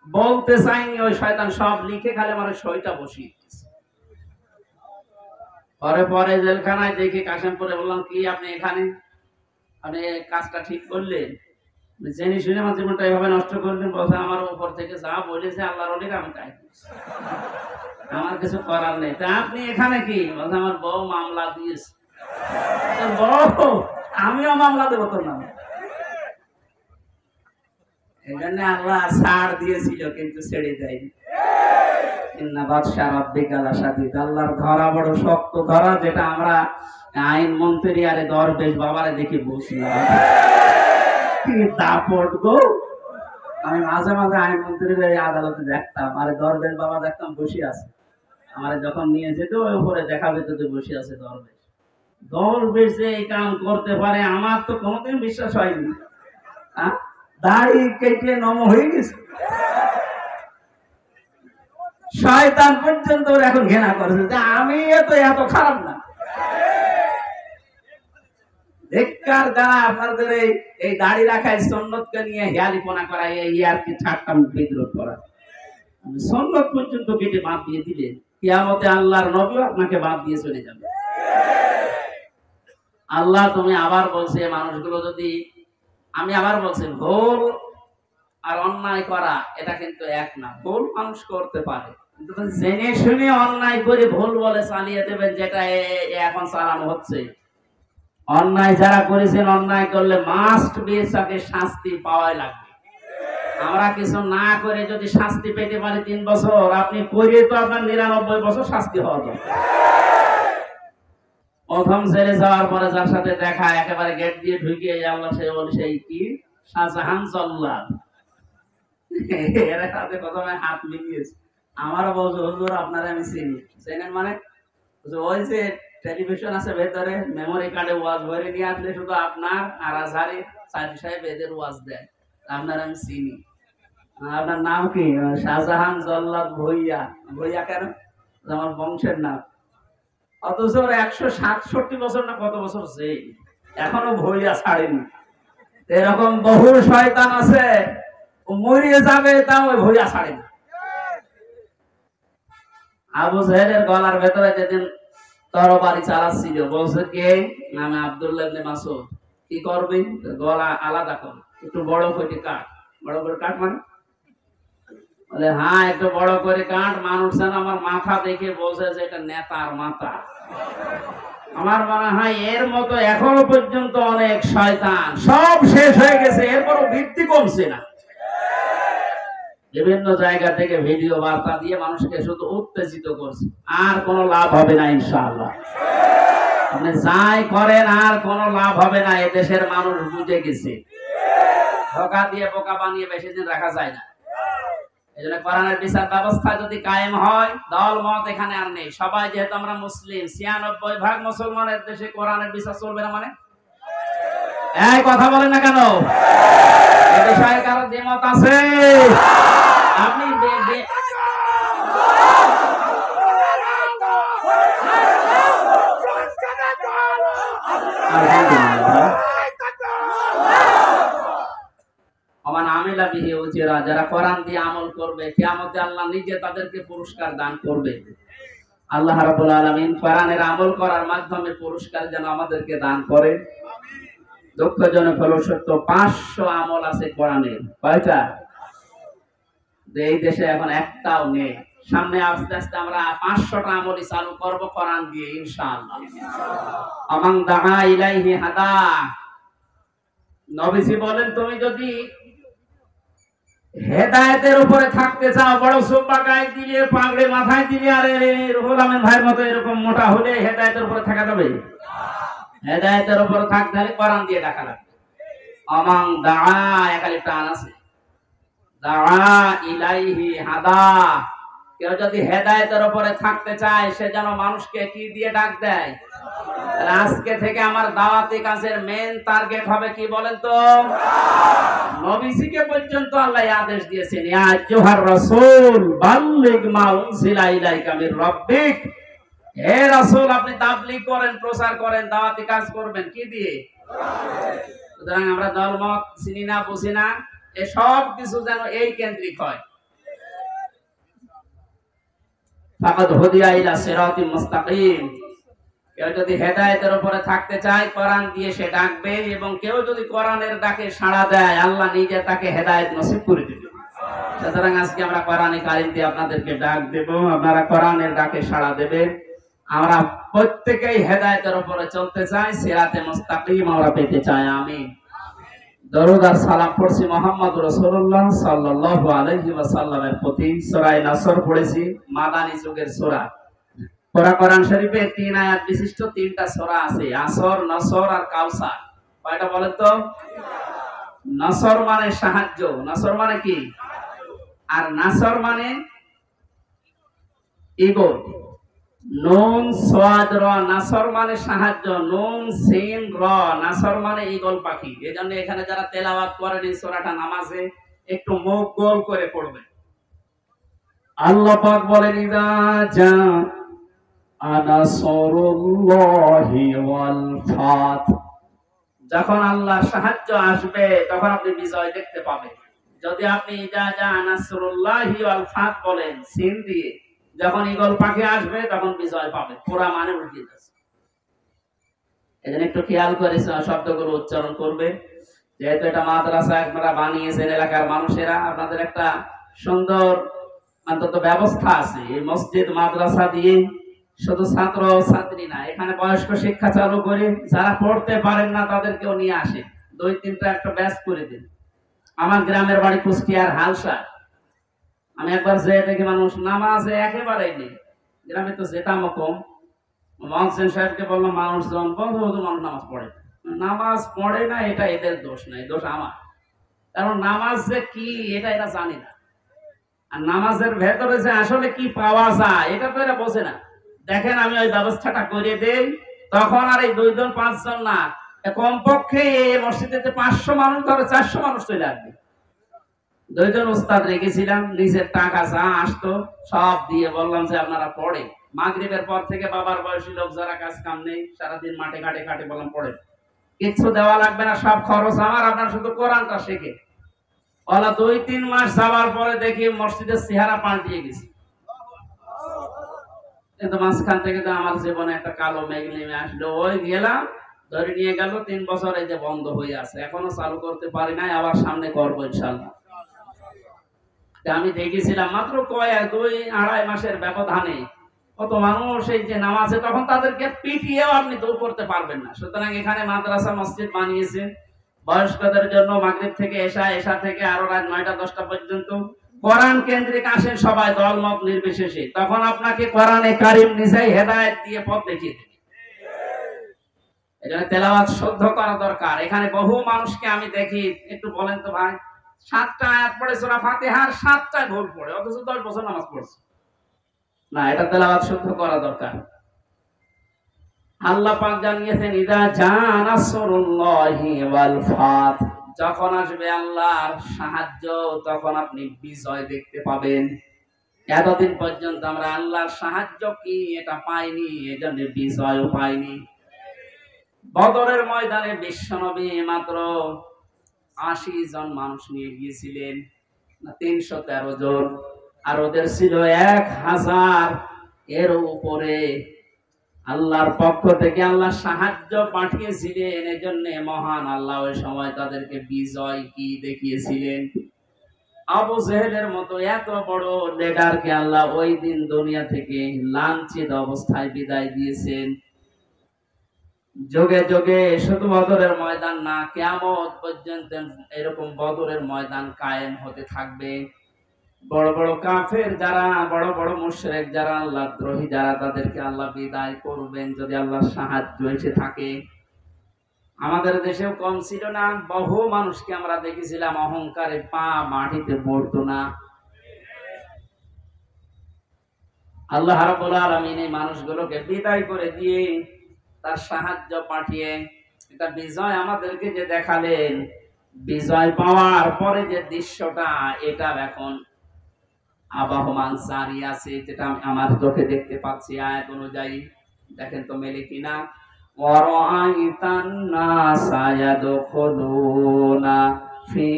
বলতে চাইনি ওই শয়তান সব লিখে খালি আমার সইটা বসিয়ে দিয়েছে। পরে জেলখানায় দেখি কাশিমপুরে বললাম কি আপনি এখানে, আপনি কাজটা ঠিক করলেন, জেনে শুনে আমার জীবনটা এভাবে নষ্ট করলেন? বলছে আমার উপর থেকে যা বলেছে আল্লাহর ওলির আমি তাই করছি, আমার কিছু করার নেই। তা আপনি এখানে কি? বলছে আমার বউ মামলা দিয়েছে। বউ আমিও মামলা দেবো তোর নামে। এই জন্য আল্লাহ ছাড় দিয়েছিল কিন্তু ছেড়ে দেয়নি। আল্লাহর ধরা বড় শক্ত ধরা, যেটা আমরা আইন মন্ত্রী আরে দরবেশ বাবারে দেখে বসলাম কি দাপট গো। আমি মাঝে মাঝে আইন মন্ত্রীর আদালতে দেখতাম, আরে দরবেশ বাবা দেখতাম বসে আছে, আমার যখন নিয়ে যেত ওই উপরে দেখা যেত যে বসে আছে দরবেশ যে এই কাম করতে পারে আমার তো কোনোদিন বিশ্বাস হয়নি। দাড়ি কেটে নম হয়ে গেছে, শয়তান পর্যন্ত এখন ঘৃণা করেছে যে আমি এত খারাপ না। ধিক্কার যারা আপনাদের এই দাড়ি রাখায় সুন্নতকে নিয়ে হেয়ালিপনা করা, এই আর কি ঠাট্টা বিদ্রোহ করা। সুন্নত পর্যন্ত কেটে বাদ দিয়ে দিলেন, কিয়ামতে আল্লাহর নবী আপনাকে বাদ দিয়ে চলে যাবে। আল্লাহ তুমি আবার বলছে মানুষগুলো যদি, আমি আবার বলছি ভুল আর অন্যায় করা এটা কিন্তু এক না। ভুল মানুষ করতে পারে, কিন্তু জেনে শুনে অন্যায় করে ভুল বলে চালিয়ে দেবেন, যেটা এখন চালানো হচ্ছে। অন্যায় যারা করেছেন, অন্যায় করলে মাস্ট বি তাকে শাস্তি পাওয়াই লাগবে। আমরা কিছু না করে যদি শাস্তি পেতে পারি 3 বছর, আপনি করে তো আপনার 99 বছর শাস্তি হওয়া দরকার। প্রথম ছেড়ে যাওয়ার পরে যার সাথে দেখা, একেবারে গেট দিয়ে ঢুকে আল্লাহ সেই কি শাহজাহান জল্লাদ, এর সাথে প্রথমে হাত মিলিয়েছে। আমারও বলছে হুজুর আপনারা আমি চিনি। চেনেন মানে? ওই যে টেলিভিশন আছে ভেতরে, মেমোরি কার্ডে ওয়াজ ভরে নিয়ে আসলে শুধু আপনার আর আজহারি সাইদি সাহেব এদের ওয়াজ দেয়, আপনার আমি চিনি। আপনার নাম কি? শাহজাহান জল্লাদ ভুইয়া। ভুইয়া কেন? আমার বংশের নাম। অথচ 167 বছর না কত বছর সেই এখনো ভুইয়া ছাড়েনি। এরকম বহু শয়তান আছে, ও মরিয়ে যাবে তাও ওই ভুইয়া ছাড়েনি। আবু জাহেলের গলার ভেতরে যেদিন তরবারি চালাচ্ছিল, বলছে কে? নামে আব্দুল্লাহ ইবনে মাসউদ। কি করবি? গলা আলাদা কর, একটু বড় করে কাট। বড় করে কাট মানে? বলে হ্যাঁ একটু বড় করে কাট। মানুষ যেন আমার মাথা দেখে বলছে যে এটা নেতার মাথা। আমার মনে হয় এর মতো এখনো পর্যন্ত অনেক শয়তান, সব শেষ হয়ে গেছে, এরপরও বৃদ্ধি কমছে না। বিভিন্ন জায়গা থেকে ভিডিও বার্তা দিয়ে মানুষকে শুধু উত্তেজিত করছে, আর কোনো লাভ হবে না ইনশাআল্লাহ। আপনি যাই করেন আর কোনো লাভ হবে না। এদেশের মানুষ বুঝে গেছে, ধোঁকা দিয়ে বোকা বানিয়ে বেশি দিন রাখা যায় না। এই জন্য কোরআনের বিচার ব্যবস্থা যদি কায়েম হয়, দল মত এখানে আর নেই। সবাই যেহেতু আমরা মুসলিম, 96% মুসলমানের দেশে কোরআনের বিচার চলবে না মানে? এই কথা বলেন না কেন? এ বিষয়ে কারো দ্বিমত আছে? আপনি যারা কোরআন দিয়ে আমল করবে, কিয়ামতে আল্লাহ নিজে তাদেরকে পুরস্কার দান করবে। আল্লাহ রাব্বুল আলামিন কোরআনের আমল করার মাধ্যমে পুরস্কার যেন আমাদেরকে দান করে। দুঃখজনক হলো সত্য, 500 আমল আছে কোরআনের। কয়টা? এই দেশে এখন একটাও নেই। সামনে আস্তে আস্তে আমরা 500টা আমলই চালু করব কোরআন দিয়ে ইনশাআল্লাহ। আমান দাআ ইলাইহি হাদা। নবীজি বলেন, তুমি যদি হেদায়েতের উপরে থাকতে চাও, বড় সুব্বা গায়ে দিলে, পাগড়ি মাথায় দিলে, আর রুহুল আমিন ভাইয়ের মতো এরকম মোটা হলে হেদায়েতের উপরে থাকা যাবে? হেদায়েতের উপরে থাকতে হলে কোরআন দিয়ে ডাকা লাগবে। আমান দাআ, একালি প্রাণ আছে, দাআ ইলাইহি হাদা। কেউ যদি হেদায়েতের উপরে থাকতে চায়, সে যেন মানুষকে কি দিয়ে ডাক দেয়? আজকে থেকে আমার দাওয়াতি কাজের মেইন টার্গেট হবে কি বলেন তো? নবীজিকে পর্যন্ত আল্লাহ আদেশ দিয়েছেন, ইয়া আইয়ুহার রাসূল বাল্লিগ মা উনজিলা ইলাইকা মির রাব্বিক। হে রাসূল, আপনি তাবলীগ করেন, প্রচার করেন, দাওয়াতি কাজ করবেন কি দিয়ে? সুতরাং আমরা দলমত চিনি না, বুঝি না, এই সব কিছু যেন এই কেন্দ্রিক হয়। ফাকাদ হুদিয়া ইলা সিরাতিল মুস্তাকিম। কেউ যদি হেদায়েতের উপরে থাকতে চায়, কোরআন দিয়ে সে ডাকবে, এবং কেউ যদি কোরআনের ডাকে সাড়া দেয়, আল্লাহ নিজে তাকে হেদায়েত নসিব করে দিবেন। সুতরাং আজকে আমরা কোরআনে কারীম দিয়ে আপনাদেরকে ডাক দেব, আপনারা কোরআনের ডাকে সাড়া দেবেন। আমরা প্রত্যেকেই হেদায়েতের উপরে চলতে চাই, সিরাতে মুস্তাকিম আমরা পেতে চাই। আমিন। দরুদ আর সালাম পড়ছি মুহাম্মদ রাসূলুল্লাহ সাল্লাল্লাহু আলাইহি ওয়াসাল্লামের প্রতি। সূরা নাসর পড়েছি, মাদানী যুগের সূরা। কোরআন শরীফে 3 আয়াত বিশিষ্ট 3টা সূরা আছে, আসর, নসর আর কাউসার। কয়টা বলেন তো? নসর মানে সাহায্য, নসর মানে কি? আর নাসর মানে ঈগল। নুন সাদ র, নাসর মানে সাহায্য, নুন সিন র, নাসর মানে ঈগল পাখি। এজন্য এখানে যারা তেলাওয়াত করেন এই সূরাটা নামাজে একটু মুখ গোল করে পড়বেন। আল্লাহ পাক বলেন, ইযা জা আনাসরুল্লাহি ওয়াল ফাত। যখন আল্লাহর সাহায্য আসবে তখন আপনি বিজয় দেখতে পাবেন। যদি আপনি ইযা জা আনাসরুল্লাহি ওয়াল ফাত বলেন সিন দিয়ে, যখন ঈগল পাখি আসবে তখন বিজয় পাবেন। পুরা মানে উল্টে যাচ্ছে। এজন্য একটু খেয়াল করে শব্দগুলো উচ্চারণ করবে। যেহেতু এটা মাদ্রাসা আপনারা বানিয়েছেন, এলাকার মানুষেরা, আপনাদের একটা সুন্দর অন্তত ব্যবস্থা আছে। এই মসজিদ মাদ্রাসা দিয়ে শুধু ছাত্র ছাত্রী না, এখানে বয়স্ক শিক্ষা চালু করে যারা পড়তে পারেন না তাদেরকেও নিয়ে আসে, 2-3টা একটা ব্যাচ করে দিন। আমার গ্রামের বাড়ি কুষ্টিয়ার হালসা। আমি একবার যে দেখি মানুষ নামাজে একেবারেই নেই। গ্রামে তো যেতাম কম। মহসেন সাহেবকে বললাম, মানুষজন বন্ধু মানুষ নামাজ পড়ে, নামাজ পড়ে না, এটা এদের দোষ নাই, দোষ আমার। কারণ নামাজ যে কি এটা এরা জানে না, আর নামাজের ভেতরে যে আসলে কি পাওয়া যায় এটা তো এরা বোঝে না। দেখেন, আমি ওই ব্যবস্থাটা করে দেই, তখন আর এই 2 জন 5 জন না, কমপক্ষে এই মসজিদে 500 মানুষ, ধরো 400 মানুষ চলে আসবে। 2 জন উস্তাদ রেখেছিলাম, নিজের টাকা যা আসতো সব দিয়ে বললাম যে আপনারা পড়ে। মাগরিবের পর থেকে বাবার বয়সী লোক যারা কাজ কাম নেই, সারাদিন মাঠে ঘাটে কাটে, বললাম পড়ে, কিচ্ছু দেওয়া লাগবে না, সব খরচ আমার, আপনার শুধু কোরআনটা শেখে। ওলা 2-3 মাস যাওয়ার পরে দেখি মসজিদের চেহারা পাল্টিয়ে গেছে। কিন্তু মাঝখান থেকে তো আমার জীবনে একটা কালো মেঘ নেমে আসলো। ওই গেলাম, ধরে নিয়ে গেল, 3 বছর এই যে বন্ধ হয়ে আছে, এখনো চালু করতে পারি নাই, আবার সামনে করবো ইনশাআল্লাহ। আমি দেখেছিলাম মাত্র 2-2.5 মাসের ব্যবধানে কত মানুষ এই যে নামাজে, তখন তাদেরকে পিটিয়েও আপনি দূর করতে পারবেন না। সুতরাং এখানে মাদ্রাসা মসজিদ বানিয়েছে বয়স্কদের জন্য, মাগরিব থেকে এশা, এশা থেকে আরো রাত 9টা-10টা পর্যন্ত কোরআন কেন্দ্রিক আসেন সবাই, দলমত নির্বিশেষে। তখন আপনাকে কোরআনে কারীম নিজেই হেদায়েত দিয়ে পথ দেখিয়ে দেবে। এজন্য তেলাওয়াত শুদ্ধ করা দরকার। এখানে বহু মানুষকে আমি দেখি, একটু বলেন তো ভাই, 7টা আয়াত পড়ে সূরা ফাতিহার 7টায় ভুল পড়ে, অথচ 10 বছর নামাজ পড়ছে না। এটা তেলাওয়াত শুদ্ধ করা দরকার। আল্লাহ পাক জানিয়েছেন, ইযা জা নাসরুল্লাহি ওয়াল ফাত। যখন আসবে আল্লাহর সাহায্য তখন আপনি বিজয় দেখতে পাবেন। এতদিন পর্যন্ত আমরা আল্লাহর সাহায্য কি এটা পাইনি, এজন্য বিজয়ও পাইনি। বদরের ময়দানে বিশ্বনবী মাত্র 80 জন মানুষ নিয়ে গিয়েছিলেন, না 313 জন, আর ওদের ছিল 1000। এর উপরে আল্লাহর পক্ষ থেকে আল্লাহ সাহায্য পাঠিয়েছিলেন। এজন্য মহান আল্লাহ ওই সময় তাদেরকে বিজয় কি দেখিয়েছিলেন। আবু জেহেলের মতো এত বড় লিডারকে আল্লাহ ওই দিন দুনিয়া থেকে লাঞ্ছিত অবস্থায় বিদায় দিয়েছেন। যুগে যুগে শুধু বদরের ময়দান না, কিয়ামত পর্যন্ত এরকম বদরের ময়দান কায়েম হতে থাকবে। বড় বড় কাফের যারা, বড় বড় মুশরিক যারা, আল্লাহ দ্রোহী যারা, তাদেরকে আল্লাহ বিদায় করবেন যদি আল্লাহর সাহায্য এসে থাকে। আমাদের দেশেও কম ছিল না, বহু মানুষকে আমরা দেখেছিলাম অহংকারে পা মাটিতে পড়তো না। আল্লাহ রাব্বুল আলামিন এই মানুষগুলোকে বিদায় করে দিয়ে তার সাহায্য পাঠিয়ে এটা বিজয় আমাদেরকে যে দেখালেন, বিজয় পাওয়ার পরে যে দৃশ্যটা, এটা এখন আবহমান জারি আছে, যেটা আমি আমার চোখে দেখতে পাচ্ছি আয়াত অনুযায়ী। দেখেন তো মেলে কিনা। ওয়ারাআইতান নাসা ইয়াদখুলুনা ফি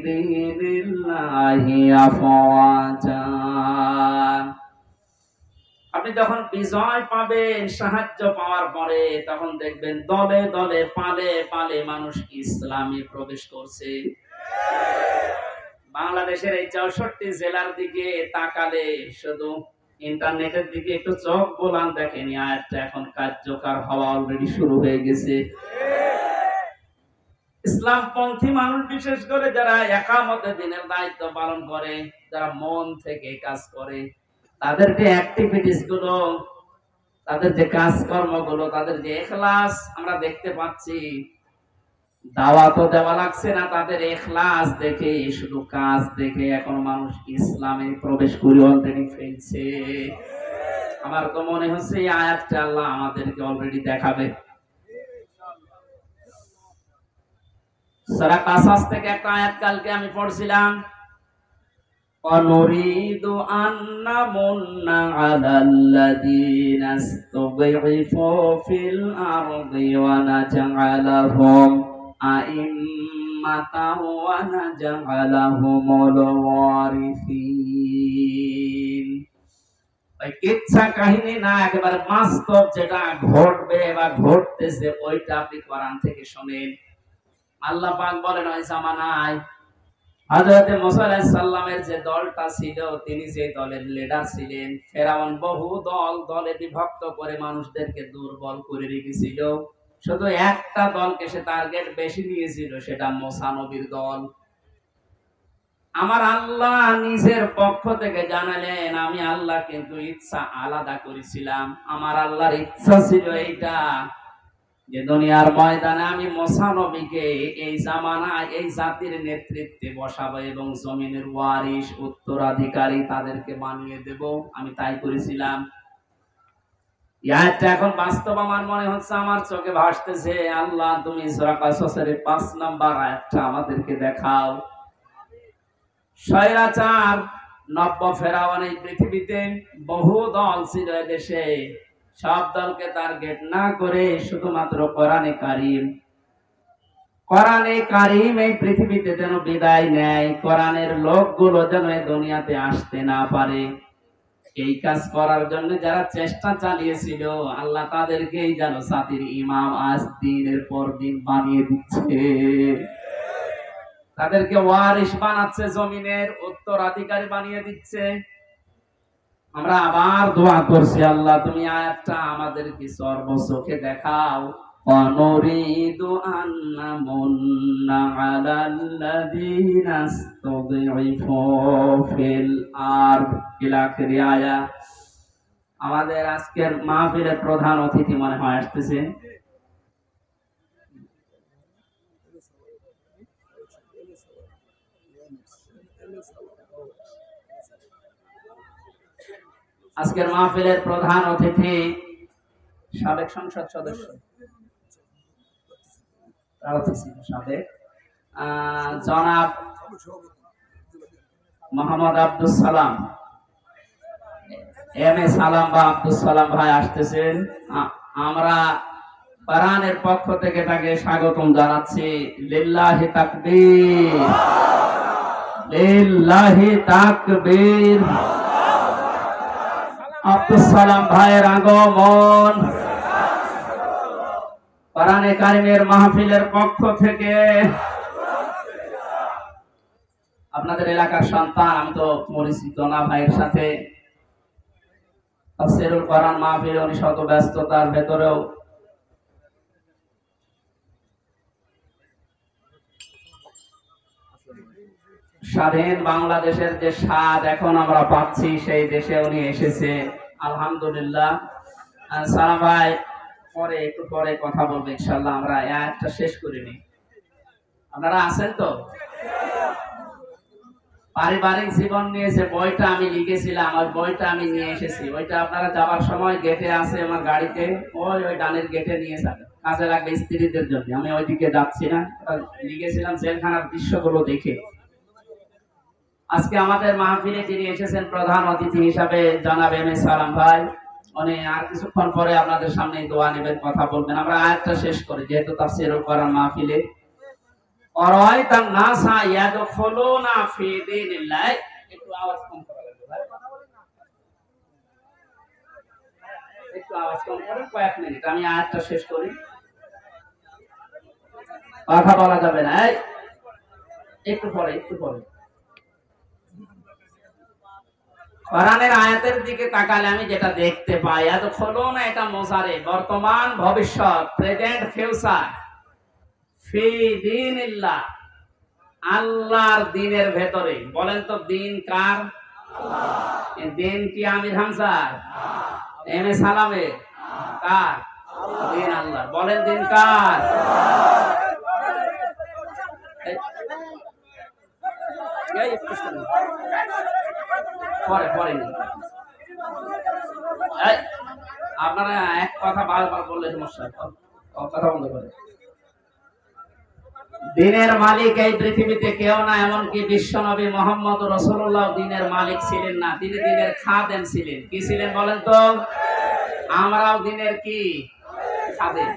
দীনিল্লাহি আফওয়াজা। আপনি যখন বিজয় পাবেন, সাহায্য পাওয়ার পরে, তখন দেখবেন দলে দলে, পালে পালে মানুষ ইসলামে প্রবেশ করছে। বাংলাদেশের এই 64 জেলার দিকে তাকালে, শুধু ইন্টারনেটের দিকে একটু চোখ বোলান, দেখেন আয়াতটা এখন কার্যকর হওয়া অলরেডি শুরু হয়ে গেছে। ইসলামপন্থী মানুষ, বিশেষ করে যারা একামতে দিনের দায়িত্ব পালন করে, যারা মন থেকে কাজ করে, তাদের যে অ্যাক্টিভিটিস গুলো, তাদের যে কাজকর্মগুলো, তাদের যে ইখলাস আমরা দেখতে পাচ্ছি। দাওয়াত দেওয়া লাগছে না, তাদের ইখলাস দেখে, শুধু কাজ দেখে এখন মানুষ ইসলামে প্রবেশ করে অলরেডি ফেলছে। আমার তো মনে হচ্ছে এই আয়াতটা আল্লাহ আমাদেরকে অলরেডি দেখাবে। সূরা কাসাস থেকে একটা আয়াত কালকে আমি পড়ছিলাম, অনুরিদু আন্না মুন্না আলাল্লাযীনা ইসতুযইফু ফিল আরদি ওয়া নাজআলাহুম আইম্মাতাও ওয়া নাজআলাহুমুল ওয়ারিসিন। ওই কিচ্ছা কাহিনী না, একেবারে বাস্তব যেটা ঘটবে বা ঘটতেছে, ওইটা আপনি কোরআন থেকে শুনেন। আল্লাহ পাক বলেন, ওই জামানায় হযরত মুসা আলাইহিস সালামের যে দলটা ছিল, তিনি যে দলের লিডার ছিলেন, ফেরাউন বহু দলে বিভক্ত করে মানুষদেরকে দুর্বল করে রেখেছিল। শুধু একটা দলকে সে টার্গেট বেশি নিয়েছিল, সেটা মুসা নবীর দল। আমার আল্লাহ নিজের পক্ষ থেকে জানালেন, আমি আল্লাহ কিন্তু ইচ্ছা আলাদা করেছিলাম। আমার আল্লাহর ইচ্ছা ছিল এইটা, যে দুনিয়ার ময়দানে আমি মুসা নবীকে এই জামানায় এই জাতির নেতৃত্বে বসাবো এবং জমিনের ওয়ারিস, উত্তরাধিকারী তাদেরকে বানিয়ে দেব। আমি তাই করেছিলাম। এটা এখন বাস্তব আমার মনে হচ্ছে, আমার চোখে ভাসতেছে। আল্লাহ, তুমি সূরা কাসাসের 5 নাম্বার আয়াতটা আমাদেরকে দেখাও। স্বৈরাচার নব্য ফেরাউন এই পৃথিবীতে বহু দল ছিল এদেশে, সব দলকে টার্গেট না করে শুধুমাত্র কোরআনে কারীম এই পৃথিবীতে যেন বিদায় নেয়, কোরআনের লোকগুলো যেন এই দুনিয়াতে আসতে না পারে, এই কাজ করার জন্য যারা চেষ্টা চালিয়েছিল, আল্লাহ তাদেরকেই যেন জাতির ইমাম আজ দিনের পর দিন বানিয়ে দিচ্ছে। তাদেরকে ওয়ারিস বানাচ্ছে, জমিনের উত্তরাধিকারী বানিয়ে দিচ্ছে। আমরা আবার দোয়া করছি, আল্লাহ তুমি আয়াতটা আমাদেরকে সর্বচোখে দেখাও। অনুরিদু আন্না মুন্না আলাল্লাযীনা ইসতুযইফু ফিল আরদ ইলা আখিরি আয়াত। আমাদের আজকের মাহফিলের প্রধান অতিথি মনে হয় আসতেছে। আজকের মাহফিলের প্রধান অতিথি সাবেক সংসদ সদস্য, সাবেক জনাব মোহাম্মদ আব্দুল সালাম, এম এ সালাম বা আব্দুল সালাম ভাই আসতেছেন। আমরা কোরআনের পক্ষ থেকে তাকে স্বাগতম জানাচ্ছি। লিল্লাহি তাকবীর, লিল্লাহি তাকবীর। আব্দুস সালাম ভাইয়ের আগমন কোরআনে কারিমের মাহফিলের পক্ষ থেকে। আপনাদের এলাকার সন্তান, আমি তো পরিচিত না ভাইয়ের সাথে। তাফসীরুল কোরআন মাহফিল, উনি শত ব্যস্ততার ভেতরেও স্বাধীন বাংলাদেশের যে স্বাদ এখন আমরা পাচ্ছি, সেই দেশে উনি এসেছে, আলহামদুলিল্লাহ। সালাম ভাই একটু পরে কথা বলবো ইনশাআল্লাহ। আমরা একটা শেষ করিনি, আপনারা আছেন তো? পারিবারিক জীবন নিয়ে যে বইটা আমি লিখেছিলাম, ওই বইটা আমি নিয়ে এসেছি। ওইটা আপনারা যাবার সময় গেটে আছে আমার গাড়িতে, ওই ডানের গেটে নিয়ে যাবেন, কাজে লাগবে স্ত্রীদের জন্য। আমি ওইদিকে যাচ্ছি না, লিখেছিলাম জেলখানার দৃশ্যগুলো দেখে। আজকে আমাদের মাহফিলে যিনি এসেছেন প্রধান অতিথি হিসাবে জনাব এম এ সালাম ভাই, উনি আর কিছুক্ষণ পরে আপনাদের সামনে দোয়া নেবেন, কথা বলবেন। আমরা আয়াতটা শেষ করি, যেহেতু তাফসীরুল কোরআন মাহফিলে। অরাইতান নাসা ইয়াদখুলুনা ফি দীনিল্লাহ, একটু আওয়াজ কম করা লাগবে ভাই, একটু আওয়াজ কম করেন, কয়েক মিনিট আমি আয়াতটা শেষ করি, কথা বলা যাবে না। একটু পরে কোরআনের আয়াতের দিকে তাকালে আমি যেটা দেখতে পাই, এত খোলো না, এটা মোজারে, বর্তমান ভবিষ্যৎ, প্রেজেন্ট ফিউচার, ফি দীনিল্লাহ, আল্লাহর দ্বীনের ভেতরে। বলেন তো দ্বীন কার? আল্লাহ। দ্বীন কি আমির হামজার, এম এ সালামের? কার? দ্বীন আল্লাহ। বলেন দ্বীন কার? আপনারা এক কথা বারবার বললে সমস্যা, কথা বন্ধ করে। দ্বীনের মালিক এই পৃথিবীতে কেউ না, এমনকি বিশ্বনবী মুহাম্মদ রাসূলুল্লাহ দ্বীনের মালিক ছিলেন না, তিনি দ্বীনের খাদেম ছিলেন। কি ছিলেন বলেন তো? আমরাও দ্বীনের কি? খাদেম।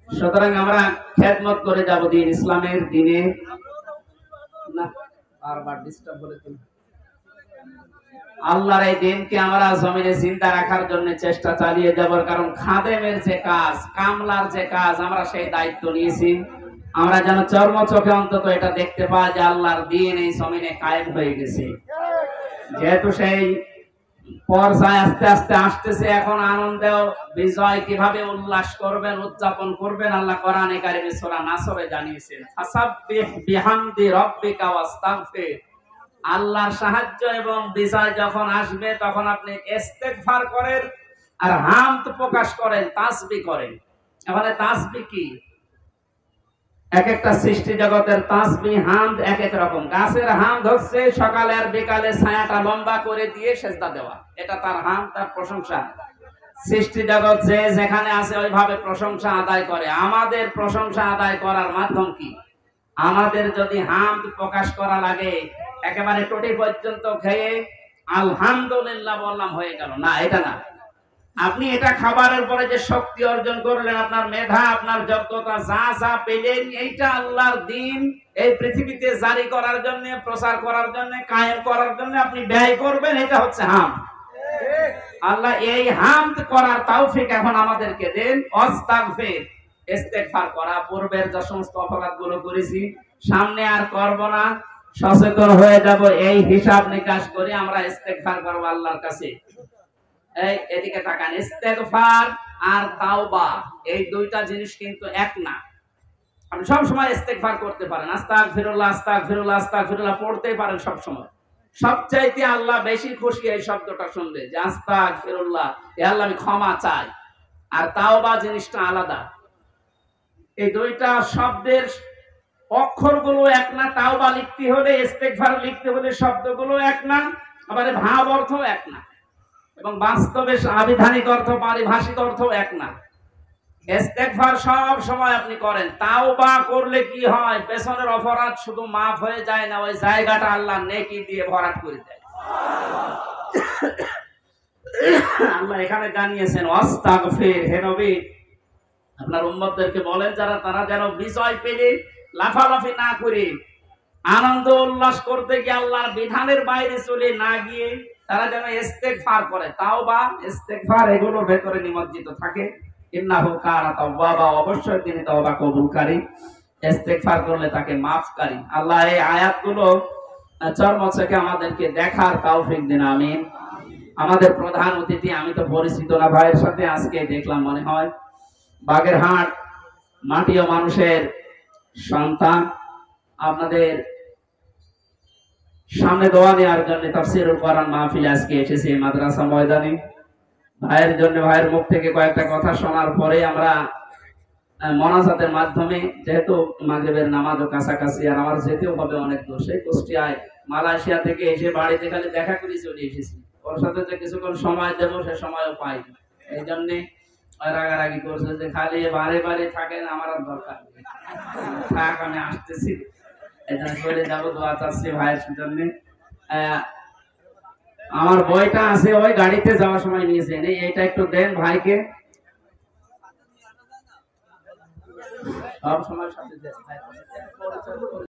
সুতরাং আমরা খেদমত করে যাব দ্বীন ইসলামের, দ্বীনে না। বারবার ডিস্টার্ব করে তুমি। আল্লাহর এই দ্বীনকে আমরা জমিনে জিন্দা রাখার জন্য চেষ্টা চালিয়ে যাব, কারণ খাদেমের যে কাজ, কামলার যে কাজ, আমরা সেই দায়িত্ব নিয়েছি। আমরা যেন চর্ম চোখে অন্তত এটা দেখতে পাই যে আল্লাহর দ্বীন এই জমিনে কায়েম হয়ে গেছে। যেহেতু সেই পর্যায়ে আস্তে আস্তে আসতেছে, এখন আনন্দ বিজয় কিভাবে উল্লাস করবেন, উদযাপন করবেন, আল্লাহ কোরআনে কারিমে সূরা নাসরে জানিয়েছেন, ফাসাব্বিহ বিহামদি রাব্বিকা ওয়াস্তাগফির। আল্লাহর সাহায্য এবং বিজয় যখন আসবে, তখন আপনি ইস্তেগফার করেন আর হামদ প্রকাশ করেন, তাসবিহ করেন। এখানে তাসবিহ কি? এক একটা সৃষ্টি জগতের তাসবিহ হামদ এক এক রকম। গাছের হামদ হচ্ছে সকালে আর বিকালে ছায়াটা লম্বা করে দিয়ে সেজদা দেওয়া, এটা তার হামদ, তার প্রশংসা। সৃষ্টি জগৎ যে যেখানে আছে ওইভাবে প্রশংসা আদায় করে। আমাদের প্রশংসা আদায় করার মাধ্যম কি? আমাদের যদি হামদ প্রকাশ করা লাগে, একেবারে টোটি পর্যন্ত খেয়ে আলহামদুলিল্লাহ বললাম হয়ে গেল না, এটা না। আপনি এটা খাবারের পরে যে শক্তি অর্জন করলেন, আপনার মেধা, আপনার যোগ্যতা, যা যা পেলেন, এইটা আল্লাহর দ্বীন এই পৃথিবীতে জারি করার জন্য, প্রচার করার জন্য, কায়েম করার জন্য আপনি ব্যয় করবেন, এটা হচ্ছে হামদ। আল্লাহ এই হামদ করার তৌফিক এখন আমাদেরকে দেন। আস্তাগফির, ইস্তেগফার করা, পূর্বের যে সমস্ত অপরাধগুলো করেছি সামনে আর করব না, সচেতন হয়ে যাব, এই হিসাব নিকাশ করে আমরা ইস্তেগফার করব আল্লাহর কাছে। এই এদিকে তাকান, ইস্তেগফার আর তাওবা এই দুইটা জিনিস কিন্তু এক না। আপনি সব সময় ইস্তেগফার করতে পারেন, আস্তাগফিরুল্লাহ আস্তাগফিরুল্লাহ আস্তাগফিরুল্লাহ পড়তে পারেন সব সময়। সবচাইতে আল্লাহ বেশি খুশি এই শব্দটা শুনলে, যে আস্তাগফিরুল্লাহ, এ আল্লাহ আমি ক্ষমা চাই। আর তাওবা জিনিসটা আলাদা। এই দুইটা শব্দের অক্ষরগুলো এক না, তাওবা লিখতে হলে, ইস্তেগফার লিখতে হলে শব্দগুলো এক না, আবার ভাব অর্থ এক না, এবং বাস্তবে আবিধানিক অর্থ, পারিভাষিক অর্থ এক না। ইস্তেগফার সব সময় আপনি করেন, তাওবা করলে কি হয়? পেছনের অপরাধ শুধু মাফ হয়ে যায় না, ওই জায়গাটা আল্লাহ নেকি দিয়ে ভরাট করে দেয়। আল্লাহ এখানে জানিয়েছেন ওয়াস্তাগফির, হে নবী আপনার উম্মতদেরকে বলেন যারা, তারা যেন বিজয় পেলে লাফালাফি না করে, আনন্দ উল্লাস করতে গিয়ে আল্লাহর বিধানের বাইরে চলে না গিয়ে, তারা যেন ইস্তেগফার করে, তাওবা ইস্তেগফার এগুলোর ভেতরে নিমজ্জিত থাকে। ইন্নাহু কানা তাওয়াবা, অবশ্যই তিনি তওবা কবুলকারী, ইস্তেগফার করলে তাকে মাফকারী। আল্লাহ এই আয়াতগুলো চর্মচোখে আমাদেরকে দেখার তৌফিক দিন, আমিন। আমাদের প্রধান অতিথি, আমি তো পরিচিত না ভাইয়ের সাথে, আজকে দেখলাম মনে হয় বাগেরহাট মাটি ও মানুষের সন্তান, আপনাদের সামনে দোয়া নেওয়ার জন্য তাফসীরুল কোরআন মাহফিল আজকে এসেছে মাদ্রাসা ময়দানে। ভাইয়ের জন্য, ভাইয়ের মুখ থেকে কয়েকটা কথা শোনার পরে আমরা মোনাজাতের মাধ্যমে, যেহেতু মাগরিবের নামাজও কাছাকাছি আর আমার যেতেও হবে অনেক দূর, সেই কুষ্টিয়ায় মালয়েশিয়া থেকে এসে বাড়িতে খালি দেখা করে চলে এসেছি। ওর সাথে যে কিছুক্ষণ সময় দেবো সে সময়ও পাই, এই জন্যে রাগারাগি করছে যে খালি বারে বারে থাকেন, আমার আর দরকার নেই, থাক আমি আসতেছি। এই জন্য চলে যাবো, দোয়া চাচ্ছি ভাইয়ের জন্য। আমার বইটা আছে ওই গাড়িতে যাওয়ার সময় নিয়েছেন, এইটা একটু দেন ভাইকে, সব সময় সাথে দেন।